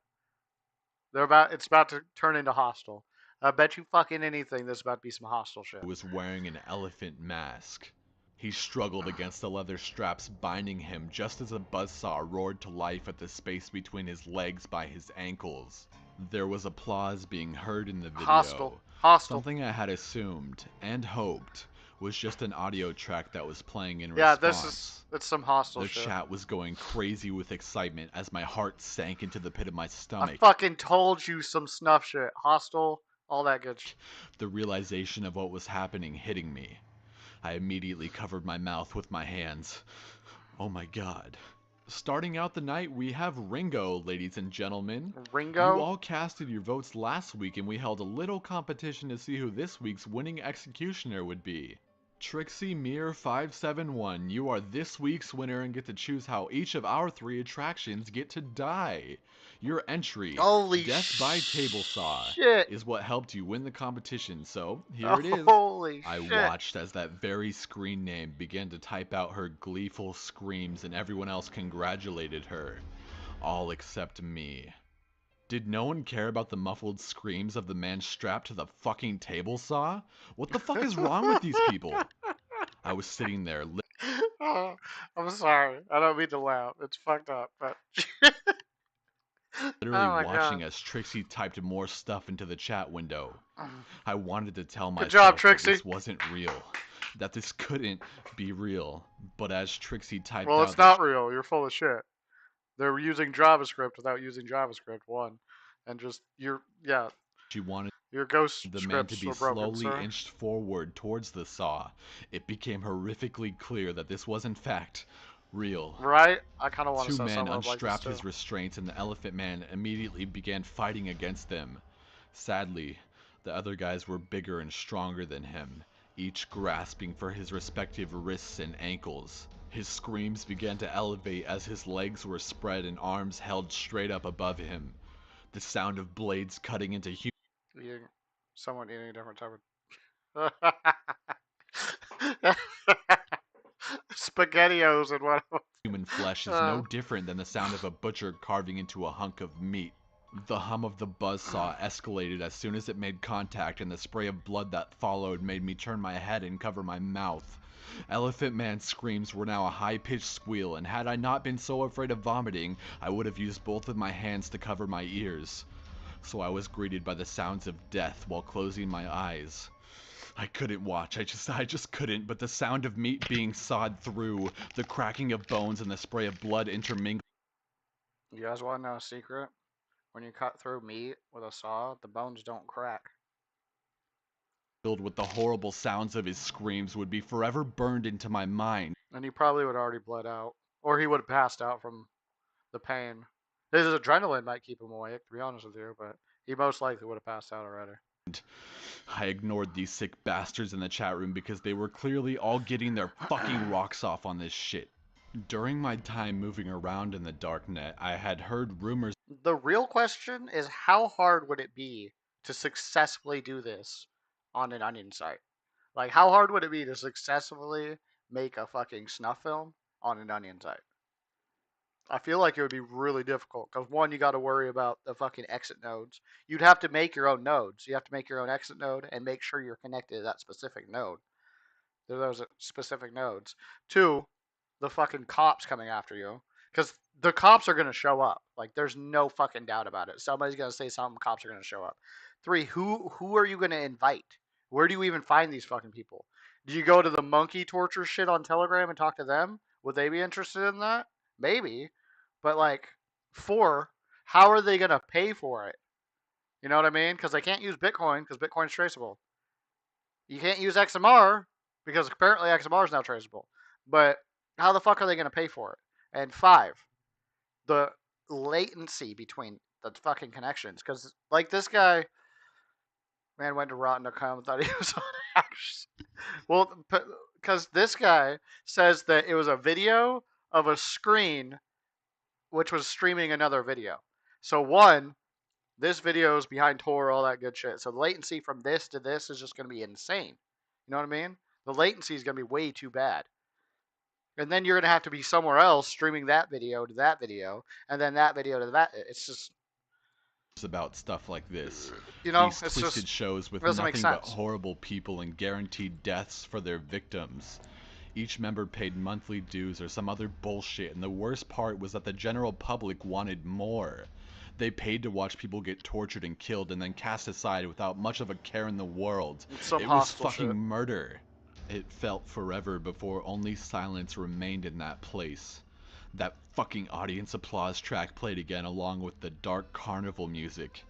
It's about to turn into hostile. I bet you fucking anything this is about to be some hostile shit. was wearing an elephant mask. He struggled against the leather straps binding him just as a buzzsaw roared to life at the space between his legs by his ankles. There was applause being heard in the video. Hostile. Something I had assumed and hoped was just an audio track that was playing in Yeah, response. it's some hostile The shit. chat was going crazy with excitement as my heart sank into the pit of my stomach. I fucking told you some snuff shit. Hostile, all that good shit. The realization of what was happening hitting me. I immediately covered my mouth with my hands. Oh my god. Starting out the night, we have Ringo, ladies and gentlemen. Ringo? You all casted your votes last week, and we held a little competition to see who this week's winning executioner would be. Trixie Mir 571, you are this week's winner and get to choose how each of our 3 attractions get to die. Your entry, Holy Death by Table Saw, shit. is what helped you win the competition, so here it is. Holy I shit. watched as that very screen name began to type out her gleeful screams and everyone else congratulated her. All except me. Did no one care about the muffled screams of the man strapped to the fucking table saw? What the fuck is wrong with these people? I was sitting there Oh, I'm sorry. I don't mean to laugh. It's fucked up, but... literally Oh my watching God. as Trixie typed more stuff into the chat window. I wanted to tell Good job, myself that Trixie. this wasn't real, that this couldn't be real, but as Trixie typed Well, out it's not real. You're full of shit. They're using JavaScript without using JavaScript, one. And just, she wanted your ghost the man scripts to be were broken, slowly sir. inched forward towards the saw, it became horrifically clear that this was in fact real. Right? I kind of want to 2 set men something up like this, unstrapped too. his restraints and the elephant man immediately began fighting against them. Sadly, the other guys were bigger and stronger than him, each grasping for his respective wrists and ankles. His screams began to elevate as his legs were spread and arms held straight up above him. The sound of blades cutting into Someone eating a different type of... SpaghettiOs and what? human flesh is no different than the sound of a butcher carving into a hunk of meat. The hum of the buzzsaw escalated as soon as it made contact, and the spray of blood that followed made me turn my head and cover my mouth. Elephant Man's screams were now a high-pitched squeal, and had I not been so afraid of vomiting, I would have used both of my hands to cover my ears. So I was greeted by the sounds of death while closing my eyes. I couldn't watch, I just couldn't, but the sound of meat being sawed through, the cracking of bones and the spray of blood intermingled. You guys want to know a secret? When you cut through meat with a saw, the bones don't crack. With the horrible sounds of his screams would be forever burned into my mind. And he probably would have already bled out. Or he would have passed out from the pain. His adrenaline might keep him awake, to be honest with you, but he most likely would have passed out already. I ignored these sick bastards in the chat room because they were clearly all getting their fucking rocks off on this shit. During my time moving around in the darknet, I had heard rumors. The real question is, how hard would it be to successfully do this on an Onion site? Like, how hard would it be to successfully make a fucking snuff film on an Onion site? I feel like it would be really difficult because, one, you got to worry about the fucking exit nodes. You'd have to make your own nodes. You have to make your own exit node and make sure you're connected to that specific node. Those specific nodes. 2, the fucking cops coming after you, because the cops are going to show up. Like, there's no fucking doubt about it. Somebody's going to say something, cops are going to show up. 3, who are you going to invite? Where do you even find these fucking people? Do you go to the monkey torture shit on Telegram and talk to them? Would they be interested in that? Maybe. But, like, 4, how are they going to pay for it? You know what I mean? Because they can't use Bitcoin because Bitcoin's traceable. You can't use XMR because apparently XMR is now traceable. But how the fuck are they going to pay for it? And 5, the latency between the fucking connections. Because, like, this guy, man, went to rotten.com and thought he was on X. Well, because this guy says that it was a video of a screen which was streaming another video. So, one, this video is behind Tor, all that good shit. So the latency from this to this is just going to be insane. You know what I mean? The latency is going to be way too bad. And then you're going to have to be somewhere else streaming that video to that video, and then that video to that. It's just, about stuff like this. you know, These it's twisted just, shows with it doesn't make nothing but sense. horrible people and guaranteed deaths for their victims. Each member paid monthly dues or some other bullshit, and the worst part was that the general public wanted more. They paid to watch people get tortured and killed and then cast aside without much of a care in the world. Some It was hostile fucking shit. murder. It felt forever before only silence remained in that place. That fucking audience applause track played again along with the dark carnival music.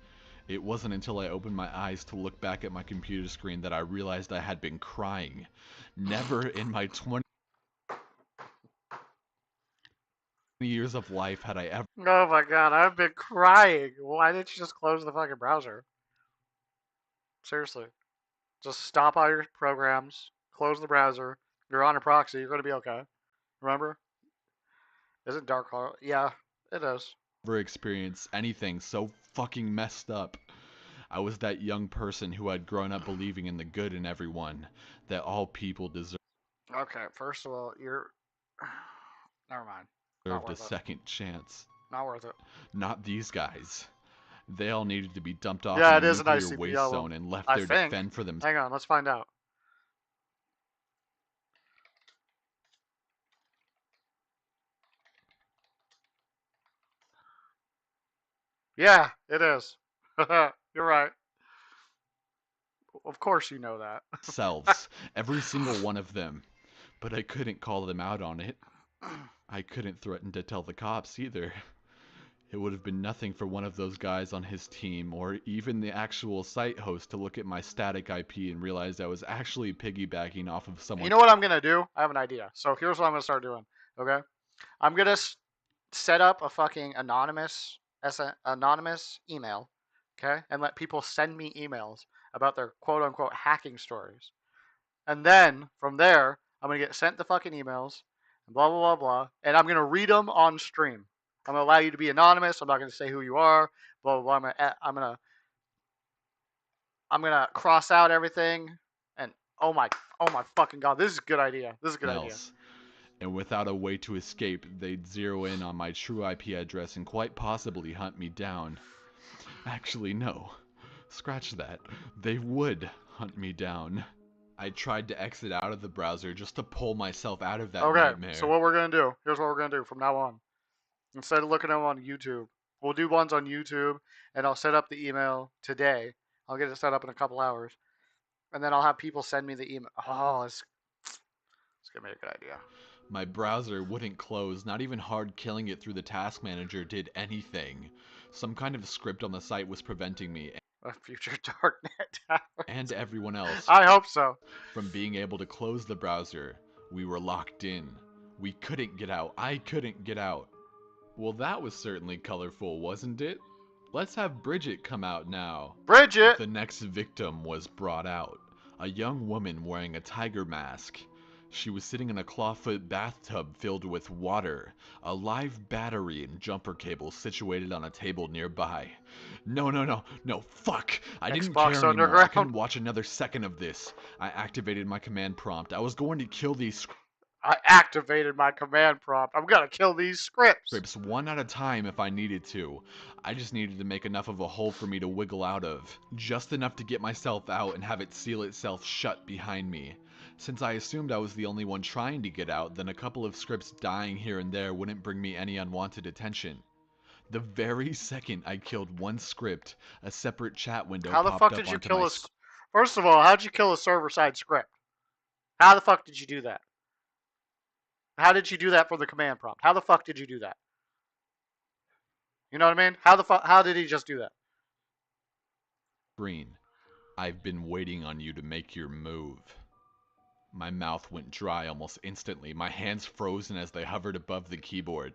It wasn't until I opened my eyes to look back at my computer screen that I realized I had been crying. Never in my 20 years of life had I ever Oh my god, I've been crying. Why didn't you just close the fucking browser? Seriously. Just stop all your programs, close the browser. You're on a proxy, you're going to be okay. Remember? Isn't Dark Horror? Yeah, it is. experienced anything so fucking messed up. I was that young person who had grown up believing in the good in everyone, that all people deserved Okay, first of all, you're. Never mind. Not a worth it. second chance. Not worth it. Not these guys. They all needed to be dumped off Yeah, in it a is an nuclear ICP waste album. zone and left I there to think. fend for themselves. Hang on, let's find out. Yeah, it is. You're right. Of course you know that. Selves, every single one of them. But I couldn't call them out on it. I couldn't threaten to tell the cops either. It would have been nothing for one of those guys on his team, or even the actual site host, to look at my static IP and realize I was actually piggybacking off of someone. You know what I'm going to do? I have an idea. So here's what I'm going to start doing. Okay? I'm going to set up a fucking anonymous email. Okay? And let people send me emails about their quote unquote hacking stories. And then from there, I'm going to get sent the fucking emails and blah, blah, blah, blah. And I'm going to read them on stream. I'm going to allow you to be anonymous. I'm not going to say who you are. Blah, blah, blah. I'm going to cross out everything. And oh my fucking God. This is a good idea. This is a good idea. And without a way to escape, they'd zero in on my true IP address and quite possibly hunt me down. Actually, no. Scratch that. They would hunt me down. I tried to exit out of the browser just to pull myself out of that nightmare. So what we're going to do, here's what we're going to do from now on. Instead of looking at them on YouTube, we'll do ones on YouTube, and I'll set up the email today. I'll get it set up in a couple hours. And then I'll have people send me the email. Oh, it's going to be a good idea. My browser wouldn't close, not even hard killing it through the task manager did anything. Some kind of script on the site was preventing me A future darknet and everyone else I hope so. from being able to close the browser. We were locked in. We couldn't get out. I couldn't get out. Well, that was certainly colorful, wasn't it? Let's have Bridget come out now. Bridget! The next victim was brought out. A young woman wearing a tiger mask. She was sitting in a clawfoot bathtub filled with water, a live battery and jumper cable situated on a table nearby. No, fuck! I didn't care anymore. Underground. I couldn't watch another second of this. I activated my command prompt. I was going to kill these I activated my command prompt. I'm gonna kill these scripts. one at a time if I needed to. I just needed to make enough of a hole for me to wiggle out of. Just enough to get myself out and have it seal itself shut behind me. Since I assumed I was the only one trying to get out, then a couple of scripts dying here and there wouldn't bring me any unwanted attention. The very second I killed one script, a separate chat window How the popped fuck up did you onto kill my a... First of all, how'd you kill a server-side script? How the fuck did you do that? How did you do that for the command prompt? How the fuck did you do that? You know what I mean? How did he just do that? screen. I've been waiting on you to make your move. My mouth went dry almost instantly, my hands frozen as they hovered above the keyboard.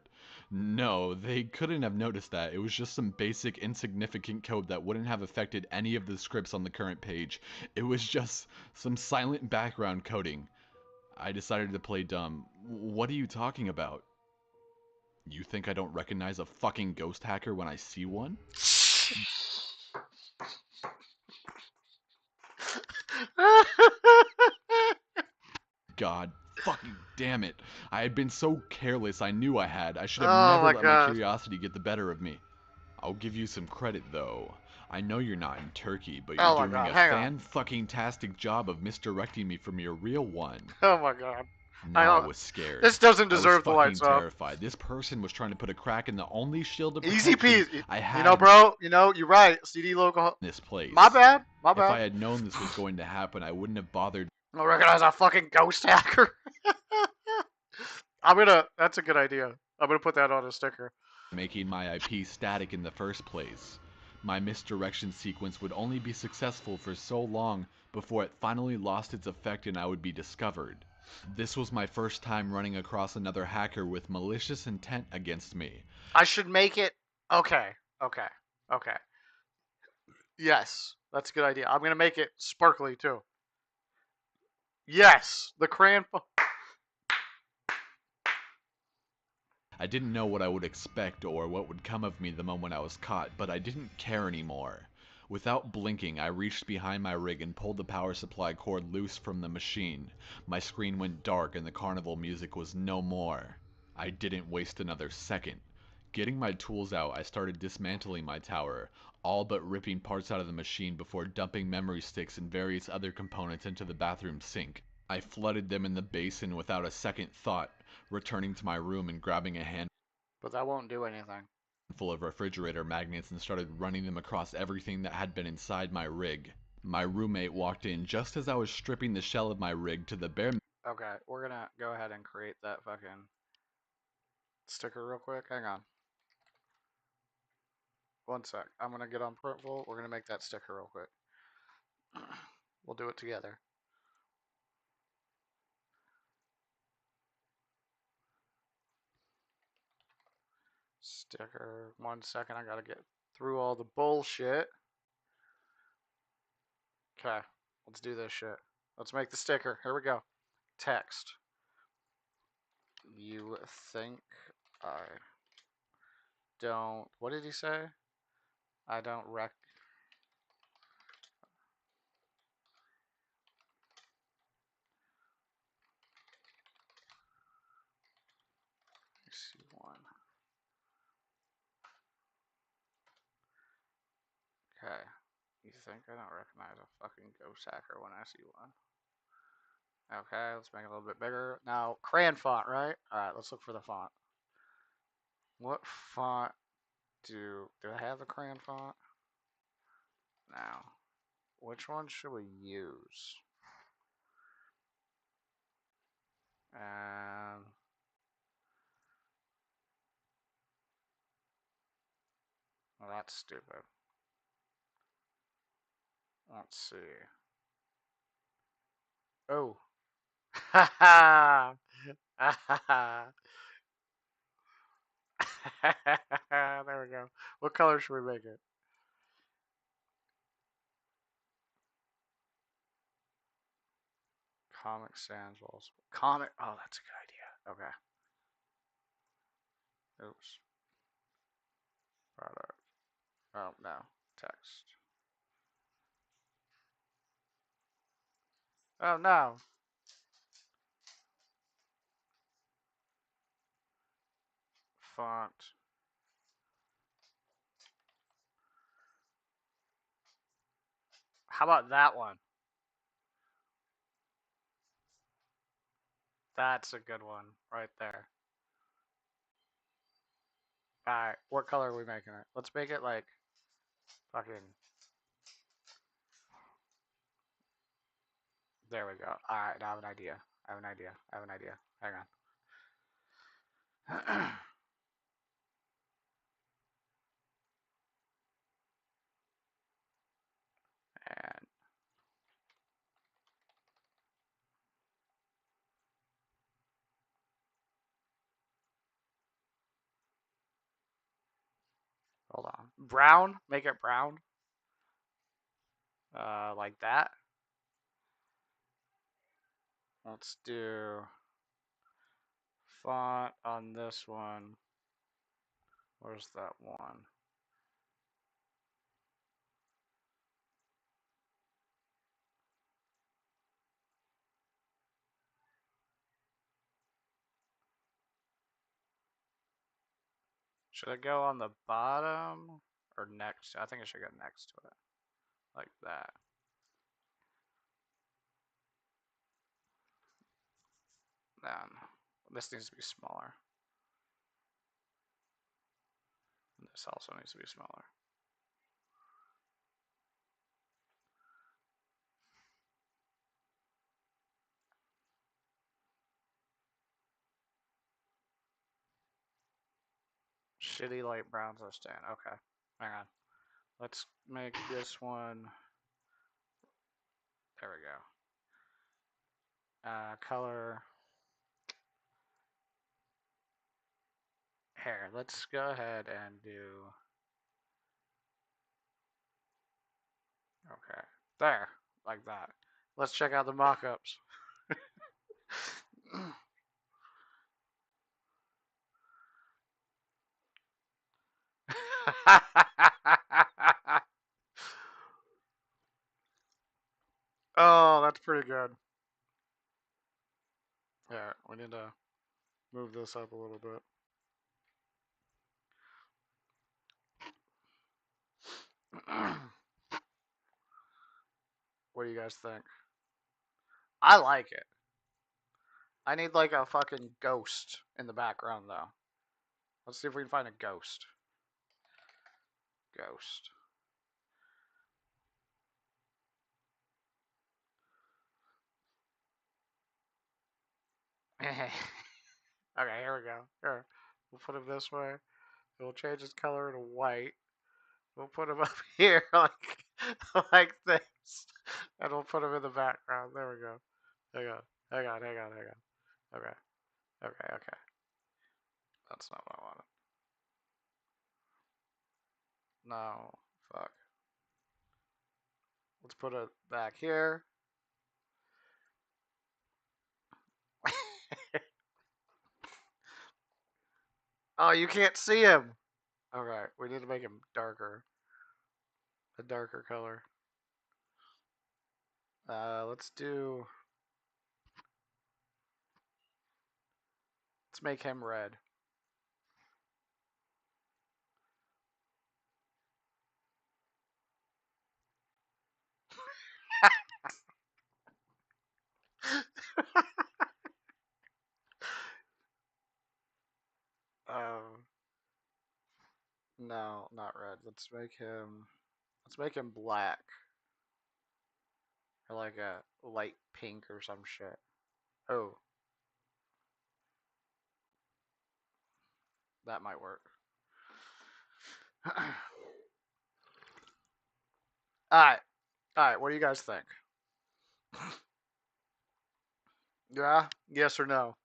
No, they couldn't have noticed that. It was just some basic, insignificant code that wouldn't have affected any of the scripts on the current page. It was just some silent background coding. I decided to play dumb. What are you talking about? You think I don't recognize a fucking ghost hacker when I see one? God fucking damn it. I had been so careless, I knew I had. I should have Oh never my let my god. curiosity get the better of me. I'll give you some credit though. I know you're not in Turkey, but you're Oh my doing god. a Hang on. fan-fucking-tastic job of misdirecting me from your real one. Oh my god. Hang Now I on. was scared. This doesn't I was deserve the fucking lights off. terrified. This person was trying to put a crack in the only shield of Easy protection peasy. I You had know, bro. You know, you're right. CD local. in this place. My bad. My If I bad. had known this was going to happen, I wouldn't have bothered I don't recognize a fucking ghost hacker. That's a good idea. I'm gonna put that on a sticker. making my IP static in the first place. My misdirection sequence would only be successful for so long before it finally lost its effect and I would be discovered. This was my first time running across another hacker with malicious intent against me. I should make it. Okay. Okay. Okay. Yes, that's a good idea. I'm gonna make it sparkly too. Yes, the crayon. I didn't know what I would expect or what would come of me the moment I was caught, but I didn't care anymore. Without blinking, I reached behind my rig and pulled the power supply cord loose from the machine. My screen went dark and the carnival music was no more. I didn't waste another second. Getting my tools out, I started dismantling my tower, all but ripping parts out of the machine before dumping memory sticks and various other components into the bathroom sink. I flooded them in the basin without a second thought, returning to my room and grabbing a handful But that won't do anything. of refrigerator magnets and started running them across everything that had been inside my rig. My roommate walked in just as I was stripping the shell of my rig to the bare Okay, we're gonna go ahead and create that fucking sticker real quick. Hang on. One sec. I'm gonna get on Printful. We're gonna make that sticker real quick. We'll do it together. Sticker. 1 second. I gotta get through all the bullshit. Okay, let's do this shit. Let's make the sticker. Here we go. Text. You think I don't. What did he say? I don't rec. See one. Okay. You think I don't recognize a fucking ghost hacker when I see one? Okay, let's make it a little bit bigger. Now, crayon font, right? Alright, let's look for the font. What font do I have the crayon font? Now, which one should we use? And well, that's stupid. Let's see. Oh. Ha ha. There we go. What color should we make it? Comic Sans Walls. Comic. Oh, that's a good idea. Okay. Oops. Product. Oh, no. Text. Oh, no. Font. How about that one? That's a good one right there. Alright, what color are we making it? Let's make it like fucking. There we go. Alright, I have an idea. I have an idea. I have an idea. Hang on. And Hold on. Brown. Make it brown. Like that. Let's do font on this one. Where's that one? Should I go on the bottom or next? I think I should go next to it. Like that. Then this needs to be smaller. And this also needs to be smaller. Shitty light browns are staying. Okay. Hang on. Let's make this one. There we go. Color. Here, let's go ahead and do. Okay. There. Like that. Let's check out the mock-ups. Oh, that's pretty good. Yeah, we need to move this up a little bit. What do you guys think? I like it. I need like a fucking ghost in the background though. Let's see if we can find a ghost. Ghost. Okay, here we go. Here. We'll put him this way. We'll change his color to white. We'll put him up here like this. And we'll put him in the background. There we go. Hang on. Hang on. Hang on. Hang on. Okay. Okay. Okay. That's not what I wanted. No. Fuck. Let's put it back here. Oh, you can't see him. Okay, we need to make him darker. A darker color. Let's do. Let's make him red. No, not red. Let's make him. Let's make him black. Or like a light pink or some shit. Oh, that might work. Alright. Alright, what do you guys think? Yeah? Yes or no?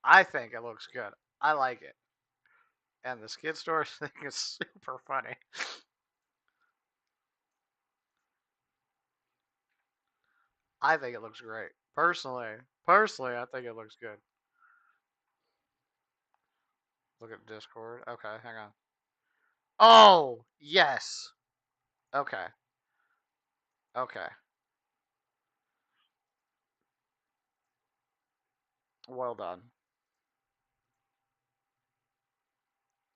I think it looks good. I like it. And the skid store thing is super funny. I think it looks great. Personally, I think it looks good. Look at Discord. Okay, hang on. Oh, yes. Okay. Okay. Well done.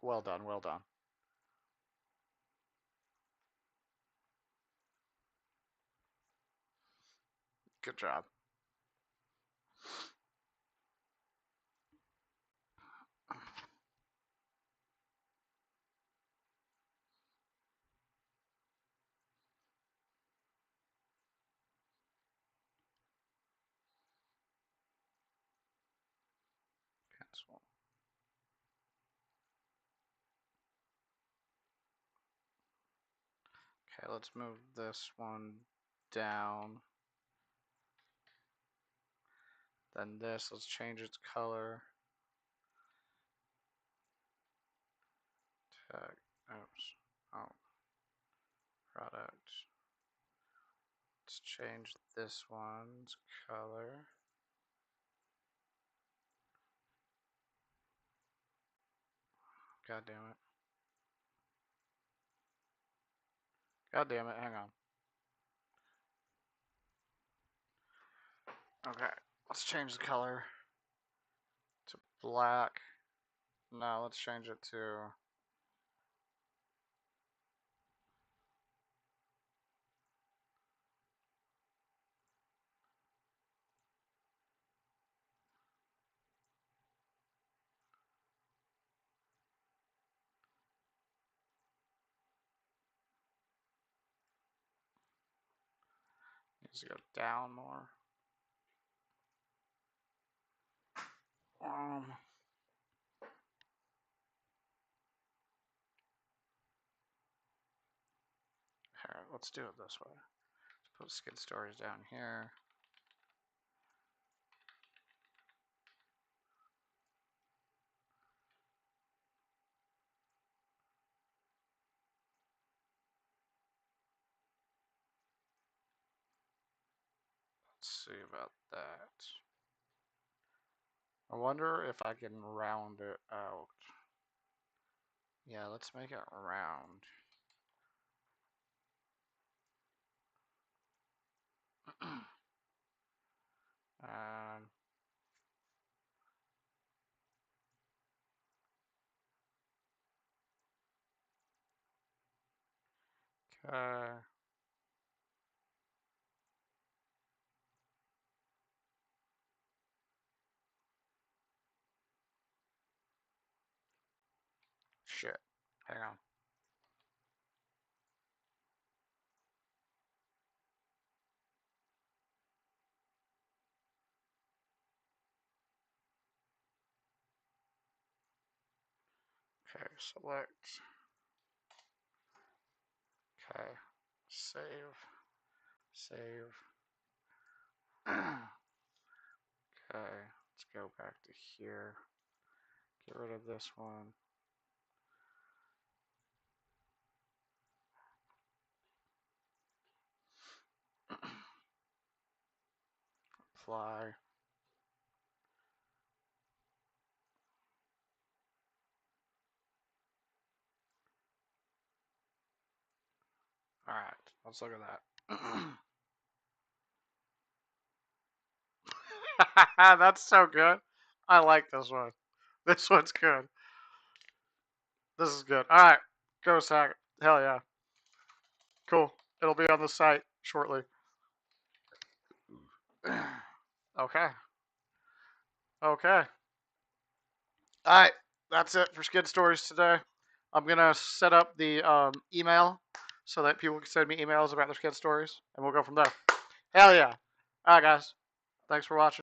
Well done. Well done. Good job. Cancel. Okay, let's move this one down. Then this, let's change its color. Oops. Oh. Product. Let's change this one's color. God damn it. God damn it, hang on. Okay, let's change the color to black. No, let's change it to needs to go down more. Here, let's do it this way. Let's put skid stories down here. Let's see about that. I wonder if I can round it out. Yeah, let's make it round. um, okay. Shit. Hang on. Okay, select. Okay, save. Save. Okay, let's go back to here. Get rid of this one. Apply. Alright, let's look at that. That's so good. I like this one. This one's good. This is good. Alright, go sack. Hell yeah. Cool. It'll be on the site shortly. Okay. Okay. Alright, that's it for Skid Stories today. I'm going to set up the email so that people can send me emails about their Skid Stories, and we'll go from there. Hell yeah. Alright, guys. Thanks for watching.